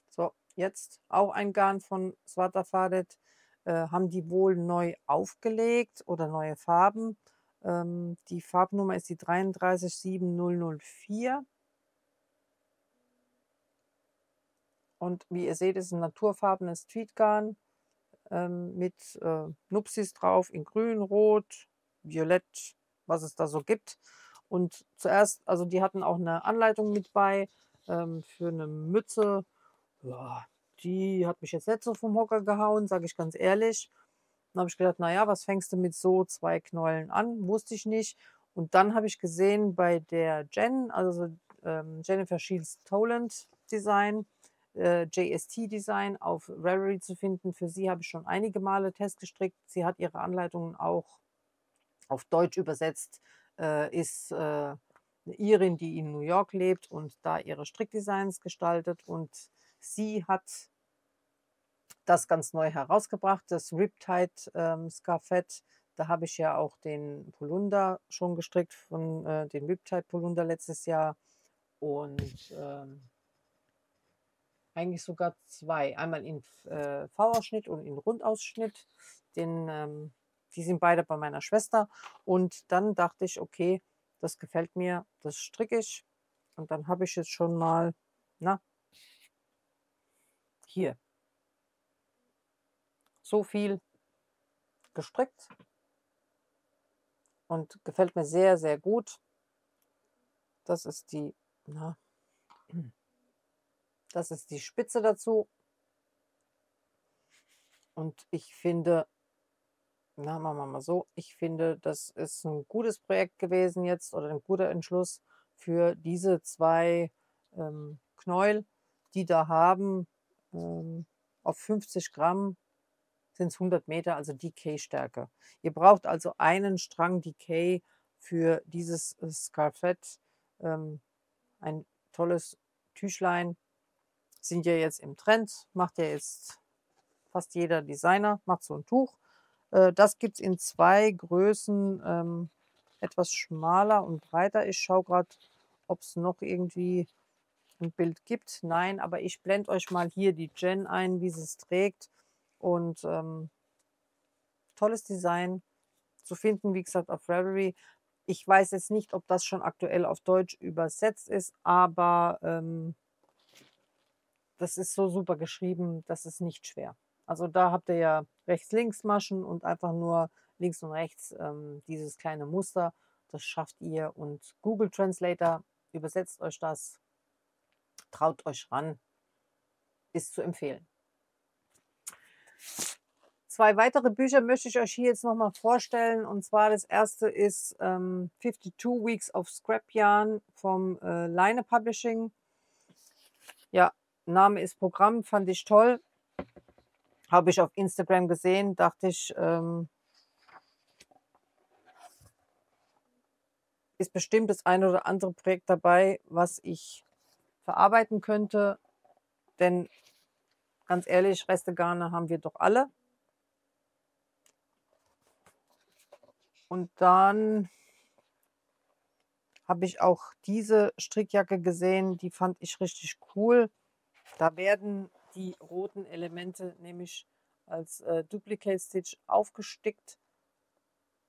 Speaker 1: So, jetzt auch ein Garn von Svata Fadet. Haben die wohl neu aufgelegt oder neue Farben. Die Farbnummer ist die 33704. Und wie ihr seht, ist ein naturfarbenes Tweedgarn mit Nupsis drauf in grün, rot, violett, was es da so gibt. Und zuerst, also die hatten auch eine Anleitung mit bei für eine Mütze. Ja, die hat mich jetzt nicht so vom Hocker gehauen, sage ich ganz ehrlich. Dann habe ich gedacht, naja, was fängst du mit so 2 Knäueln an? Wusste ich nicht. Und dann habe ich gesehen bei der Jen, also Jennifer Shields Toland Design, JST Design auf Ravelry zu finden. Für sie habe ich schon einige Male Test gestrickt. Sie hat ihre Anleitungen auch auf Deutsch übersetzt, ist eine Irin, die in New York lebt und da ihre Strickdesigns gestaltet. Und sie hat das ganz neu herausgebracht, das Riptide Scarfett. Da habe ich ja auch den Polunder schon gestrickt, von den Riptide Polunder letztes Jahr. Und eigentlich sogar 2. Einmal in V-Ausschnitt und in Rundausschnitt. Die sind beide bei meiner Schwester. Und dann dachte ich, okay, das gefällt mir, das stricke ich. Und dann habe ich jetzt schon mal, na, hier, so viel gestrickt. Und gefällt mir sehr, sehr gut. Das ist die, na, das ist die Spitze dazu. Und ich finde, na, machen wir mal so, ich finde, das ist ein gutes Projekt gewesen jetzt oder ein guter Entschluss für diese 2 Knäuel, die da haben. Auf 50 Gramm sind es 100 Meter, also Decay-Stärke. Ihr braucht also einen Strang Decay für dieses Scarfett. Ein tolles Tüchlein. Sind ja jetzt im Trend, macht ja jetzt fast jeder Designer, macht so ein Tuch. Das gibt es in 2 Größen, etwas schmaler und breiter. Ich schaue gerade, ob es noch irgendwie ein Bild gibt. Nein, aber ich blende euch mal hier die Jen ein, wie sie es trägt. Und tolles Design zu finden, wie gesagt, auf Ravelry. Ich weiß jetzt nicht, ob das schon aktuell auf Deutsch übersetzt ist, aber das ist so super geschrieben, das ist nicht schwer. Also da habt ihr ja Rechts-Links-Maschen und einfach nur links und rechts dieses kleine Muster. Das schafft ihr und Google Translator übersetzt euch das, traut euch ran, ist zu empfehlen. 2 weitere Bücher möchte ich euch hier jetzt nochmal vorstellen. Und zwar das erste ist 52 Weeks of Scrap Yarn vom Leine Publishing. Ja, Name ist Programm, fand ich toll. Habe ich auf Instagram gesehen, dachte ich, ist bestimmt das eine oder andere Projekt dabei, was ich verarbeiten könnte. Denn ganz ehrlich, Restegarne haben wir doch alle. Und dann habe ich auch diese Strickjacke gesehen, die fand ich richtig cool. Da werden die roten Elemente nämlich als Duplicate Stitch aufgestickt.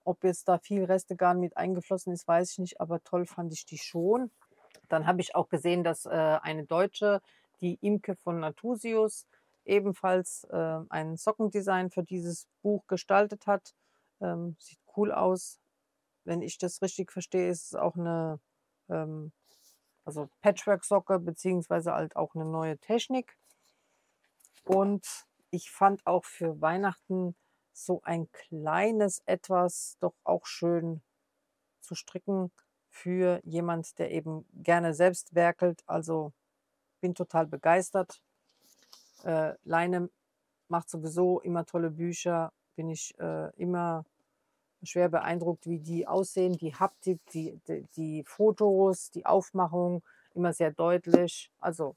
Speaker 1: Ob jetzt da viel Restegarn mit eingeflossen ist, weiß ich nicht, aber toll fand ich die schon. Dann habe ich auch gesehen, dass eine Deutsche, die Imke von Natusius, ebenfalls ein Sockendesign für dieses Buch gestaltet hat. Sieht cool aus. Wenn ich das richtig verstehe, ist es auch eine also Patchwork-Socke, beziehungsweise halt auch eine neue Technik. Und ich fand auch für Weihnachten so ein kleines Etwas doch auch schön zu stricken für jemand, der eben gerne selbst werkelt. Also bin total begeistert. Leine macht sowieso immer tolle Bücher. Bin ich immer schwer beeindruckt, wie die aussehen. Die Haptik, die Fotos, die Aufmachung, immer sehr deutlich. Also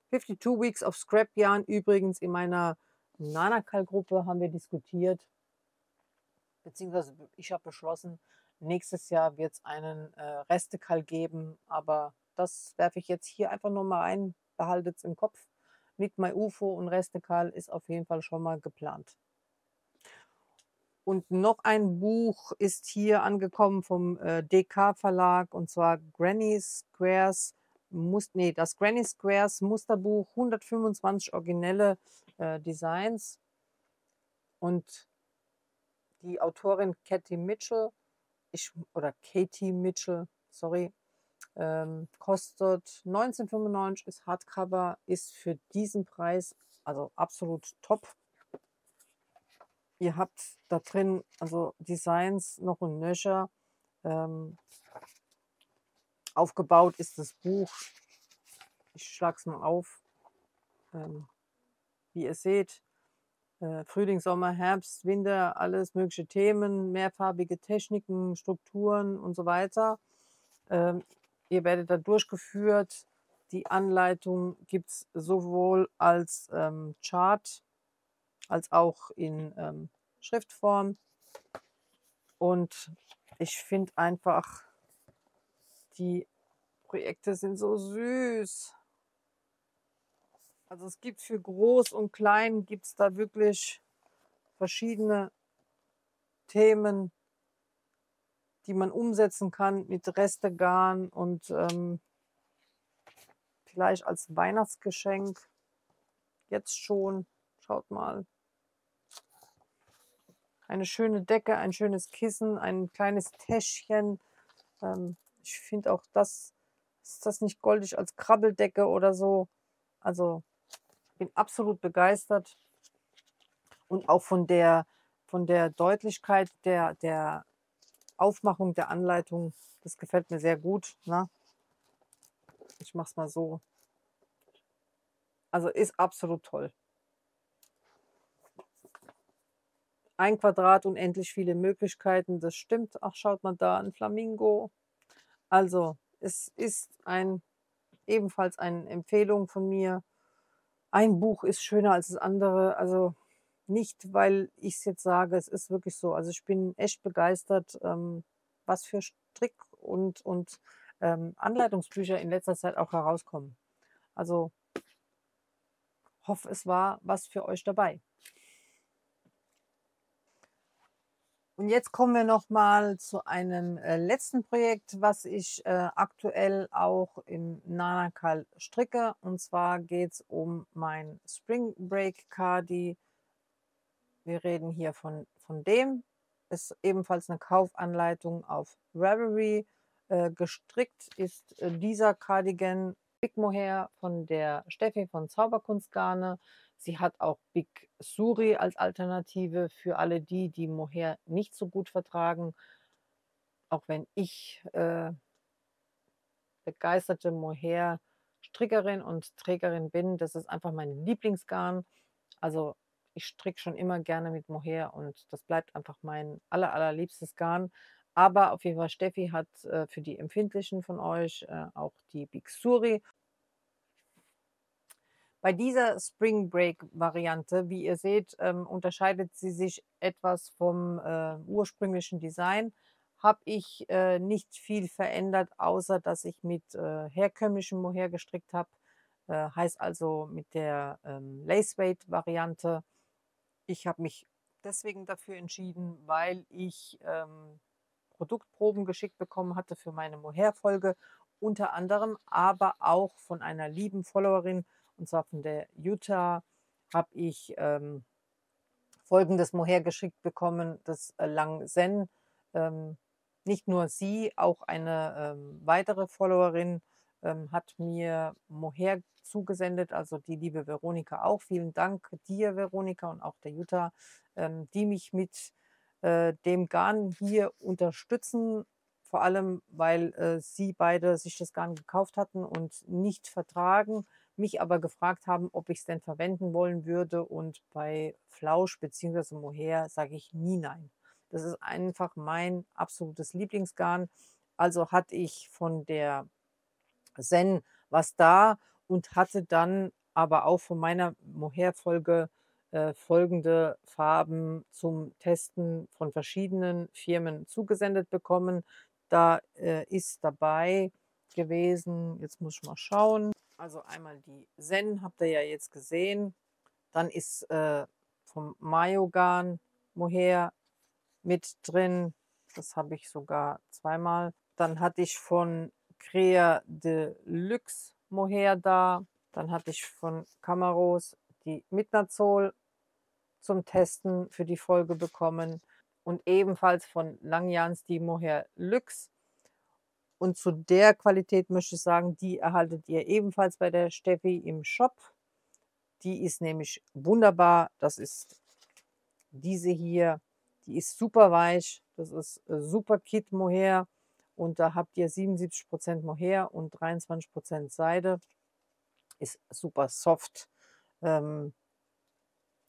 Speaker 1: 52 Weeks of Scrap Yarn. Übrigens in meiner Nanakal-Gruppe haben wir diskutiert, beziehungsweise ich habe beschlossen, nächstes Jahr wird es einen Restekal geben, aber das werfe ich jetzt hier einfach nur mal ein, behaltet es im Kopf. Mit MyUFO und Restekal ist auf jeden Fall schon mal geplant. Und noch ein Buch ist hier angekommen vom DK Verlag, und zwar Granny Squares, das Granny Squares Musterbuch, 125 originelle Designs. Und die Autorin Katie Mitchell, sorry, kostet 19,95, ist Hardcover, ist für diesen Preis also absolut top. Ihr habt da drin also Designs noch und nöcher. Aufgebaut ist das Buch. Ich schlage es mal auf. Wie ihr seht, Frühling, Sommer, Herbst, Winter, alles mögliche Themen, mehrfarbige Techniken, Strukturen und so weiter. Ihr werdet da durchgeführt. Die Anleitung gibt es sowohl als Chart als auch in Schriftform. Und ich finde einfach, die Projekte sind so süß. Also es gibt für groß und klein, gibt es da wirklich verschiedene Themen, die man umsetzen kann mit Restegarn und vielleicht als Weihnachtsgeschenk jetzt schon. Schaut mal. Eine schöne Decke, ein schönes Kissen, ein kleines Täschchen. Ich finde auch ist das nicht goldig als Krabbeldecke oder so. Also bin absolut begeistert. Und auch von der Deutlichkeit der Aufmachung der Anleitung. Das gefällt mir sehr gut. Ne? Ich mache es mal so. Also ist absolut toll. Ein Quadrat, unendlich viele Möglichkeiten, das stimmt. Ach, schaut mal da, ein Flamingo. Also, es ist ebenfalls eine Empfehlung von mir. Ein Buch ist schöner als das andere. Also nicht, weil ich es jetzt sage, es ist wirklich so. Also ich bin echt begeistert, was für Strick- und Anleitungsbücher in letzter Zeit auch herauskommen. Also hoffe, es war was für euch dabei. Und jetzt kommen wir noch mal zu einem letzten Projekt, was ich aktuell auch in Nanakal stricke. Und zwar geht es um mein Spring Break Cardi. Wir reden hier von dem. Ist ebenfalls eine Kaufanleitung auf Ravelry. Gestrickt ist dieser Cardigan Big Mohair von der Steffi von Zauberkunstgarne. Sie hat auch Big Suri als Alternative für alle die, die Mohair nicht so gut vertragen. Auch wenn ich begeisterte Mohair-Strickerin und Trägerin bin, das ist einfach mein Lieblingsgarn. Also ich stricke schon immer gerne mit Mohair und das bleibt einfach mein allerliebstes Garn. Aber auf jeden Fall, Steffi hat für die Empfindlichen von euch auch die Big Suri. Bei dieser Spring Break Variante, wie ihr seht, unterscheidet sie sich etwas vom ursprünglichen Design. Habe ich nicht viel verändert, außer dass ich mit herkömmlichem Mohair gestrickt habe. Heißt also mit der Lace Weight Variante. Ich habe mich deswegen dafür entschieden, weil ich Produktproben geschickt bekommen hatte für meine Mohair-Folge, unter anderem, aber auch von einer lieben Followerin, und zwar von der Jutta, habe ich folgendes Mohair geschickt bekommen, das Lang Zen. Ähm, Nicht nur sie, auch eine weitere Followerin hat mir Mohair zugesendet, also die liebe Veronika auch. Vielen Dank dir, Veronika, und auch der Jutta, die mich mit dem Garn hier unterstützen. Vor allem, weil sie beide sich das Garn gekauft hatten und nicht vertragen, mich aber gefragt haben, ob ich es denn verwenden wollen würde. Und bei Flausch bzw. Mohair sage ich nie nein. Das ist einfach mein absolutes Lieblingsgarn. Also hatte ich von der Zen was da und hatte dann aber auch von meiner Mohair-Folge folgende Farben zum Testen von verschiedenen Firmen zugesendet bekommen. Da ist dabei gewesen, jetzt muss ich mal schauen, also einmal die Zen, habt ihr ja jetzt gesehen. Dann ist vom Mayogarn Mohair mit drin. Das habe ich sogar zweimal. Dann hatte ich von Crea de Luxe Mohair da. Dann hatte ich von Camaros die Midnazol zum Testen für die Folge bekommen. Und ebenfalls von Langjans die Mohair Luxe. Und zu der Qualität möchte ich sagen, die erhaltet ihr ebenfalls bei der Steffi im Shop. Die ist nämlich wunderbar. Das ist diese hier. Die ist super weich. Das ist super Kid Mohair. Und da habt ihr 77% Mohair und 23% Seide. Ist super soft. Ähm,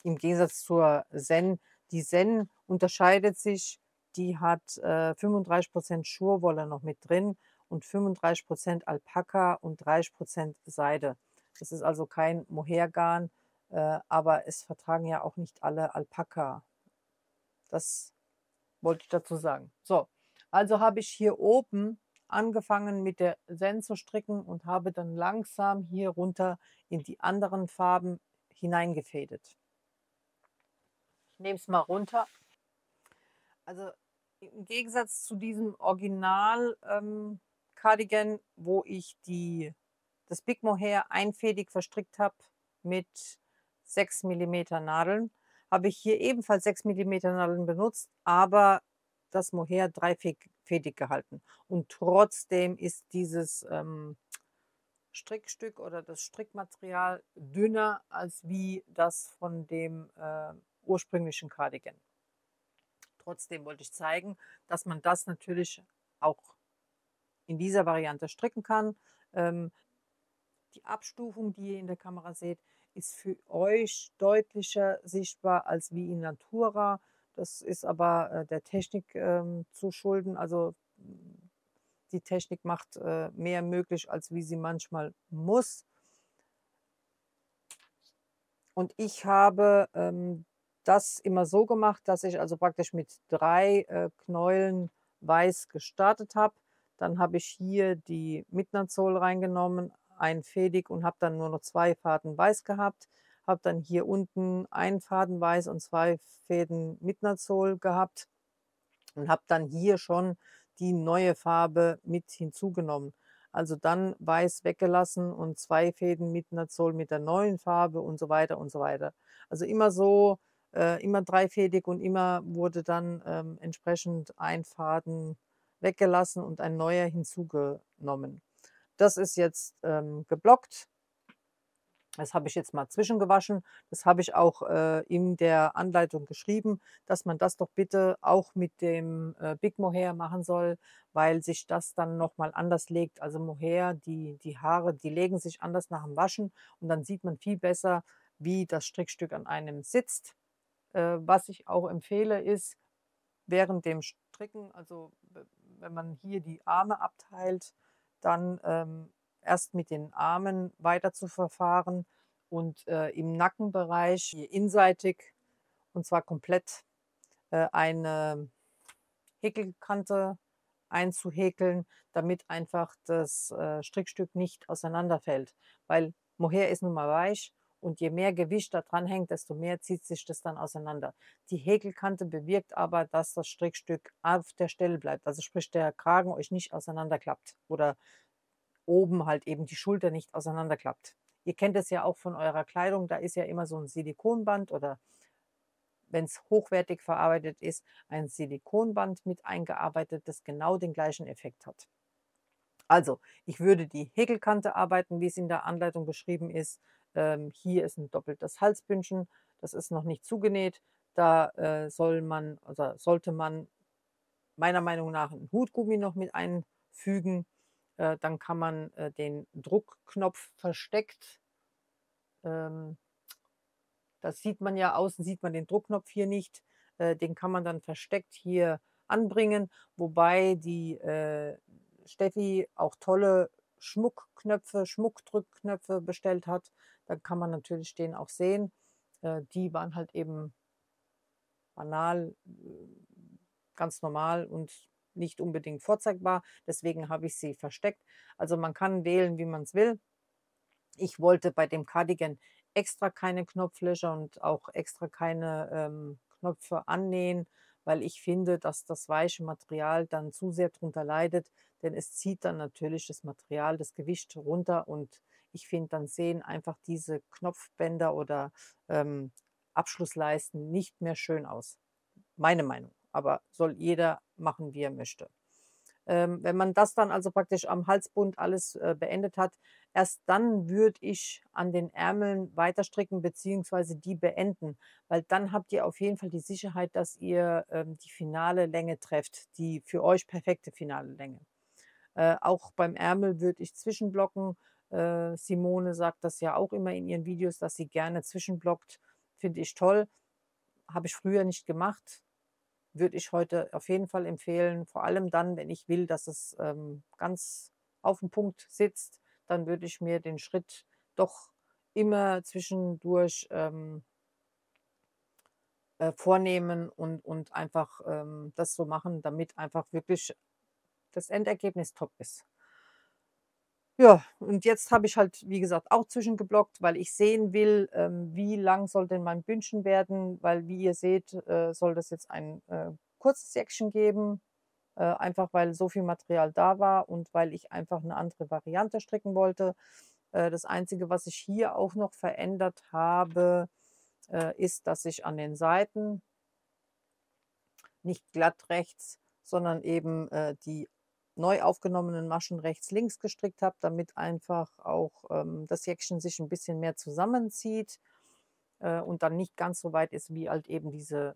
Speaker 1: Im Gegensatz zur Zen. Die Zen unterscheidet sich. Die hat 35% Schurwolle noch mit drin und 35% Alpaka und 30% Seide. Das ist also kein Mohairgarn, aber es vertragen ja auch nicht alle Alpaka. Das wollte ich dazu sagen. So, also habe ich hier oben angefangen mit der Zen zu stricken und habe dann langsam hier runter in die anderen Farben hineingefädet. Ich nehme es mal runter. Also im Gegensatz zu diesem Original Cardigan, wo ich das Big Mohair einfädig verstrickt habe mit 6 mm Nadeln, habe ich hier ebenfalls 6 mm Nadeln benutzt, aber das Mohair dreifädig gehalten. Und trotzdem ist dieses Strickstück oder das Strickmaterial dünner als wie das von dem ursprünglichen Cardigan. Trotzdem wollte ich zeigen, dass man das natürlich auch in dieser Variante stricken kann. Ähm, Die Abstufung, die ihr in der Kamera seht, ist für euch deutlicher sichtbar als wie in Natura. Das ist aber der Technik zu schulden. Also die Technik macht mehr möglich, als wie sie manchmal muss. Und ich habe das immer so gemacht, dass ich also praktisch mit 3 Knäueln weiß gestartet habe. Dann habe ich hier die Midnazol reingenommen, einfädig, und habe dann nur noch 2 Faden weiß gehabt. Habe dann hier unten einen Faden weiß und 2 Fäden Midnazol gehabt und habe dann hier schon die neue Farbe mit hinzugenommen. Also dann weiß weggelassen und 2 Fäden Midnazol mit der neuen Farbe und so weiter und so weiter. Also immer so immer dreifädig und immer wurde dann entsprechend ein Faden weggelassen und ein neuer hinzugenommen. Das ist jetzt geblockt. Das habe ich jetzt mal zwischengewaschen. Das habe ich auch in der Anleitung geschrieben, dass man das doch bitte auch mit dem Big Mohair machen soll, weil sich das dann nochmal anders legt. Also Mohair, die Haare, die legen sich anders nach dem Waschen und dann sieht man viel besser, wie das Strickstück an einem sitzt. Was ich auch empfehle, ist während dem Stricken, also wenn man hier die Arme abteilt, dann erst mit den Armen weiter zu verfahren und im Nackenbereich hier inseitig und zwar komplett eine Häkelkante einzuhäkeln, damit einfach das Strickstück nicht auseinanderfällt. Weil Mohair ist nun mal weich und je mehr Gewicht da dran hängt, desto mehr zieht sich das dann auseinander. Die Häkelkante bewirkt aber, dass das Strickstück auf der Stelle bleibt. Also sprich, der Kragen euch nicht auseinanderklappt oder oben halt eben die Schulter nicht auseinanderklappt. Ihr kennt es ja auch von eurer Kleidung, da ist ja immer so ein Silikonband oder wenn es hochwertig verarbeitet ist, ein Silikonband mit eingearbeitet, das genau den gleichen Effekt hat. Also, ich würde die Häkelkante arbeiten, wie es in der Anleitung beschrieben ist. Hier ist ein doppeltes Halsbündchen, das ist noch nicht zugenäht. Da sollte man meiner Meinung nach einen Hutgummi noch mit einfügen. Dann kann man den Druckknopf versteckt das sieht man ja, außen sieht man den Druckknopf hier nicht. Den kann man dann versteckt hier anbringen, wobei die Steffi auch tolle Schmuckknöpfe, Schmuckdrückknöpfe bestellt hat. Da kann man natürlich den auch sehen. Die waren halt eben banal, ganz normal und nicht unbedingt vorzeigbar. Deswegen habe ich sie versteckt. Also man kann wählen, wie man es will. Ich wollte bei dem Cardigan extra keine Knopflöcher und auch extra keine Knöpfe annähen, weil ich finde, dass das weiche Material dann zu sehr drunter leidet, denn es zieht dann natürlich das Material, das Gewicht runter und ich finde, dann sehen einfach diese Knopfbänder oder Abschlussleisten nicht mehr schön aus. Meine Meinung, aber soll jeder machen, wie er möchte. Wenn man das dann also praktisch am Halsbund alles beendet hat, erst dann würde ich an den Ärmeln weiter stricken beziehungsweise die beenden, weil dann habt ihr auf jeden Fall die Sicherheit, dass ihr die finale Länge trefft, die für euch perfekte finale Länge. Auch beim Ärmel würde ich zwischenblocken. Simone sagt das ja auch immer in ihren Videos, dass sie gerne zwischenblockt. Finde ich toll. Habe ich früher nicht gemacht, würde ich heute auf jeden Fall empfehlen. Vor allem dann, wenn ich will, dass es ganz auf den Punkt sitzt, dann würde ich mir den Schritt doch immer zwischendurch vornehmen und einfach das so machen, damit einfach wirklich das Endergebnis top ist. Ja, und jetzt habe ich halt, wie gesagt, auch zwischengeblockt, weil ich sehen will, wie lang soll denn mein Bündchen werden, weil wie ihr seht, soll das jetzt ein kurzes Jäckchen geben, einfach weil so viel Material da war und weil ich einfach eine andere Variante stricken wollte. Das Einzige, was ich hier auch noch verändert habe, ist, dass ich an den Seiten nicht glatt rechts, sondern eben die neu aufgenommenen Maschen rechts, links gestrickt habe, damit einfach auch das Jäckchen sich ein bisschen mehr zusammenzieht und dann nicht ganz so weit ist wie halt eben diese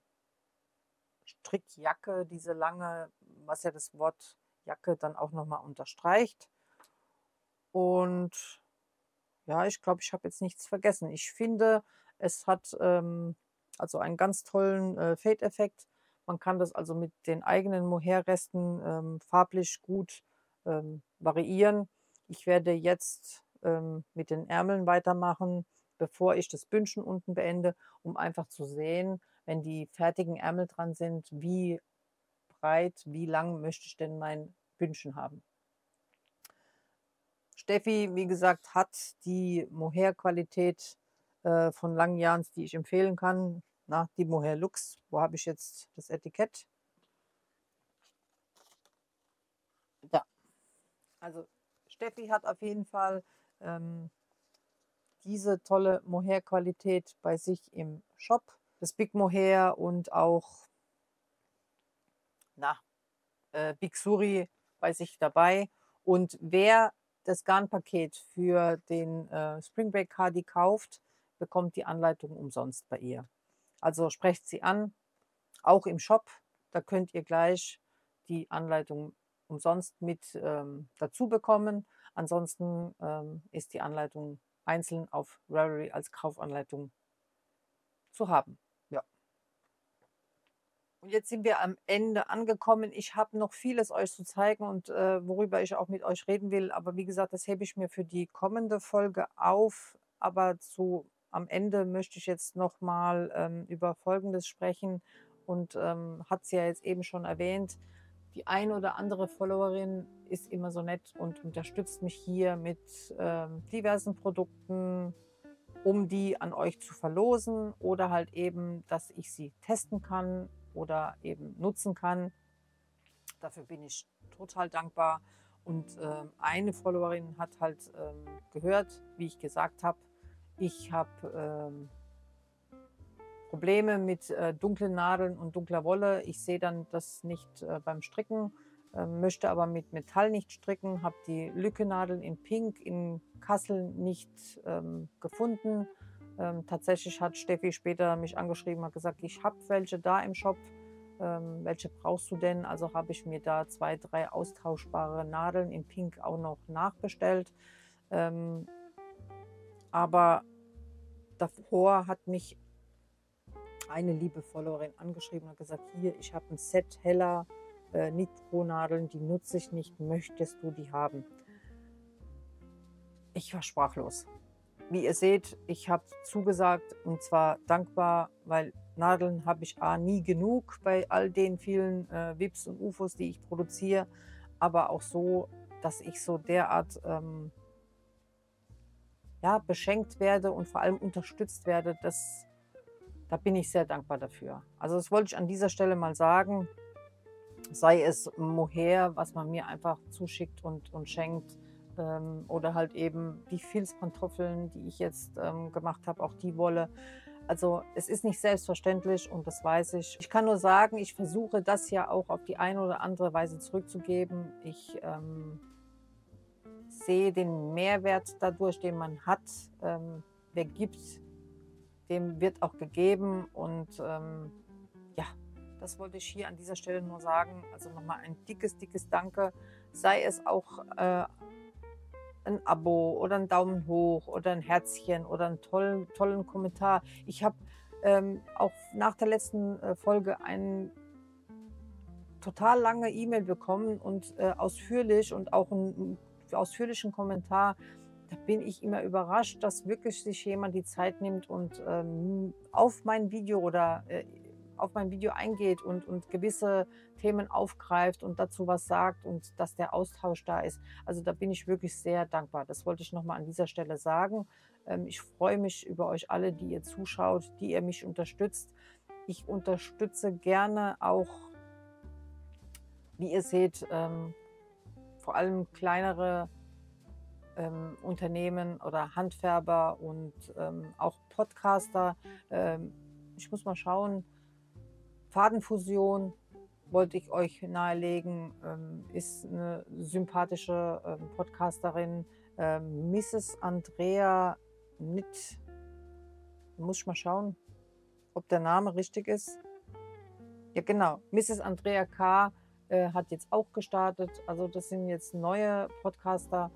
Speaker 1: Strickjacke, diese lange, was ja das Wort Jacke dann auch nochmal unterstreicht. Und ja, ich glaube, ich habe jetzt nichts vergessen. Ich finde, es hat also einen ganz tollen Fade-Effekt. Man kann das also mit den eigenen Mohair-Resten farblich gut variieren. Ich werde jetzt mit den Ärmeln weitermachen, bevor ich das Bündchen unten beende, um einfach zu sehen, wenn die fertigen Ärmel dran sind, wie breit, wie lang möchte ich denn mein Bündchen haben. Steffi, wie gesagt, hat die Mohair-Qualität von Langjahns, die ich empfehlen kann. Na, die Mohair Lux. Wo habe ich jetzt das Etikett? Da. Also Steffi hat auf jeden Fall diese tolle Mohair-Qualität bei sich im Shop. das Big Mohair und auch na, Big Suri bei sich dabei. Und wer das Garnpaket für den Spring Break Cardi kauft, bekommt die Anleitung umsonst bei ihr. Also sprecht sie an, auch im Shop. Da könnt ihr gleich die Anleitung umsonst mit dazu bekommen. Ansonsten ist die Anleitung einzeln auf Ravelry als Kaufanleitung zu haben. Ja. Und jetzt sind wir am Ende angekommen. Ich habe noch vieles euch zu zeigen und worüber ich auch mit euch reden will. Aber wie gesagt, das hebe ich mir für die kommende Folge auf. Aber am Ende möchte ich jetzt noch mal über Folgendes sprechen. Und hat sie ja jetzt eben schon erwähnt. Die ein oder andere Followerin ist immer so nett und unterstützt mich hier mit diversen Produkten, um die an euch zu verlosen oder halt eben, dass ich sie testen kann oder eben nutzen kann. Dafür bin ich total dankbar. Und eine Followerin hat halt gehört, wie ich gesagt habe, ich habe Probleme mit dunklen Nadeln und dunkler Wolle. Ich sehe dann das nicht beim Stricken, möchte aber mit Metall nicht stricken, habe die Lückennadeln in Pink in Kassel nicht gefunden. Tatsächlich hat Steffi später mich angeschrieben, hat gesagt, ich habe welche da im Shop. Welche brauchst du denn? Also habe ich mir da 2, 3 austauschbare Nadeln in Pink auch noch nachbestellt. Aber davor hat mich eine liebe Followerin angeschrieben und hat gesagt, hier, ich habe ein Set heller Nitro-Nadeln, die nutze ich nicht, möchtest du die haben? Ich war sprachlos. Wie ihr seht, ich habe zugesagt und zwar dankbar, weil Nadeln habe ich nie genug bei all den vielen WIPs und UFOs, die ich produziere, aber auch so, dass ich so derart ja, beschenkt werde und vor allem unterstützt werde, da bin ich sehr dankbar dafür. Also das wollte ich an dieser Stelle mal sagen, sei es Mohair, was man mir einfach zuschickt und schenkt, oder halt eben die Filzpantoffeln, die ich jetzt gemacht habe, auch die Wolle. Also es ist nicht selbstverständlich und das weiß ich. Ich kann nur sagen, ich versuche das ja auch auf die eine oder andere Weise zurückzugeben. Ich sehe den Mehrwert dadurch, den man hat. Wer gibt, dem wird auch gegeben und ja, das wollte ich hier an dieser Stelle nur sagen. Also nochmal ein dickes, dickes Danke. Sei es auch ein Abo oder ein Daumen hoch oder ein Herzchen oder einen tollen Kommentar. Ich habe auch nach der letzten Folge eine total lange E-Mail bekommen und ausführlich und auch einen ausführlichen Kommentar. Da bin ich immer überrascht, dass wirklich sich jemand die Zeit nimmt und auf mein Video oder auf mein Video eingeht und gewisse Themen aufgreift und dazu was sagt und dass der Austausch da ist. Also da bin ich wirklich sehr dankbar. Das wollte ich nochmal an dieser Stelle sagen. Ich freue mich über euch alle, die ihr zuschaut, die ihr mich unterstützt. Ich unterstütze gerne auch, wie ihr seht, vor allem kleinere Unternehmen oder Handwerber und auch Podcaster. Ich muss mal schauen, Fadenfusion wollte ich euch nahelegen, ist eine sympathische Podcasterin, Mrs. Andrea Nitt. Muss ich mal schauen, ob der Name richtig ist. Ja, genau. Mrs. Andrea K. Hat jetzt auch gestartet. Also das sind jetzt neue Podcaster.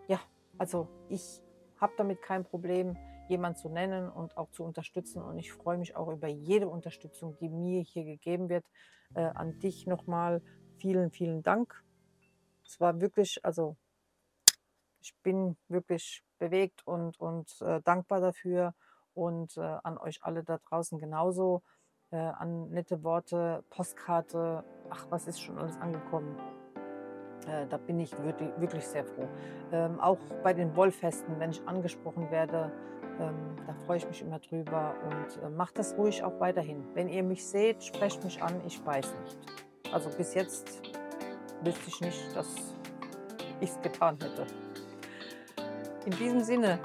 Speaker 1: Ja, also ich habe damit kein Problem, jemanden zu nennen und auch zu unterstützen. Und ich freue mich auch über jede Unterstützung, die mir hier gegeben wird. An dich nochmal vielen, vielen Dank. Es war wirklich, also ich bin wirklich bewegt und dankbar dafür. Und an euch alle da draußen genauso. An nette Worte, Postkarte, ach, was ist schon alles angekommen. Da bin ich wirklich sehr froh. Auch bei den Wollfesten, wenn ich angesprochen werde, da freue ich mich immer drüber und macht das ruhig auch weiterhin. Wenn ihr mich seht, sprecht mich an, ich weiß nicht. Also bis jetzt wüsste ich nicht, dass ich es getan hätte. In diesem Sinne,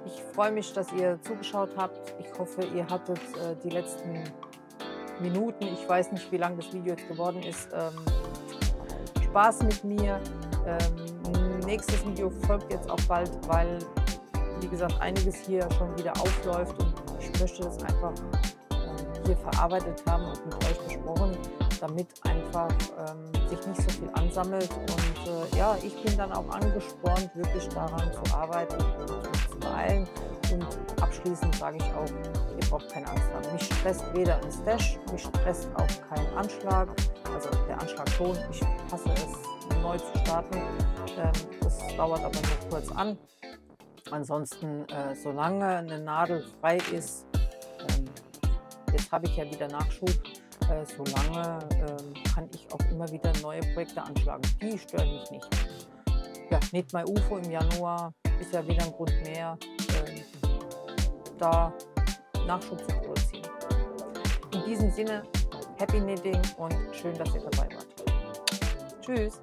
Speaker 1: Ich freue mich, dass ihr zugeschaut habt. Ich hoffe, ihr hattet die letzten Minuten, ich weiß nicht, wie lang das Video jetzt geworden ist, Spaß mit mir. Nächstes Video folgt jetzt auch bald, weil, wie gesagt, einiges hier schon wieder aufläuft und ich möchte das einfach hier verarbeitet haben und mit euch besprochen, damit einfach sich nicht so viel ansammelt. Und ja, ich bin dann auch angespornt, wirklich daran zu arbeiten und mich zu beeilen. Und abschließend sage ich auch, ihr braucht keine Angst haben. Mich stresst weder ein Stash, mich stresst auch kein Anschlag. Also der Anschlag schon, ich hasse es, neu zu starten. Das dauert aber nur kurz an. Ansonsten, solange eine Nadel frei ist, jetzt habe ich ja wieder Nachschub, solange kann ich auch immer wieder neue Projekte anschlagen. Die stören mich nicht. Ja, Knit My UFO im Januar ist ja wieder ein Grund mehr, da Nachschub zu produzieren. In diesem Sinne, Happy Knitting und schön, dass ihr dabei wart. Tschüss!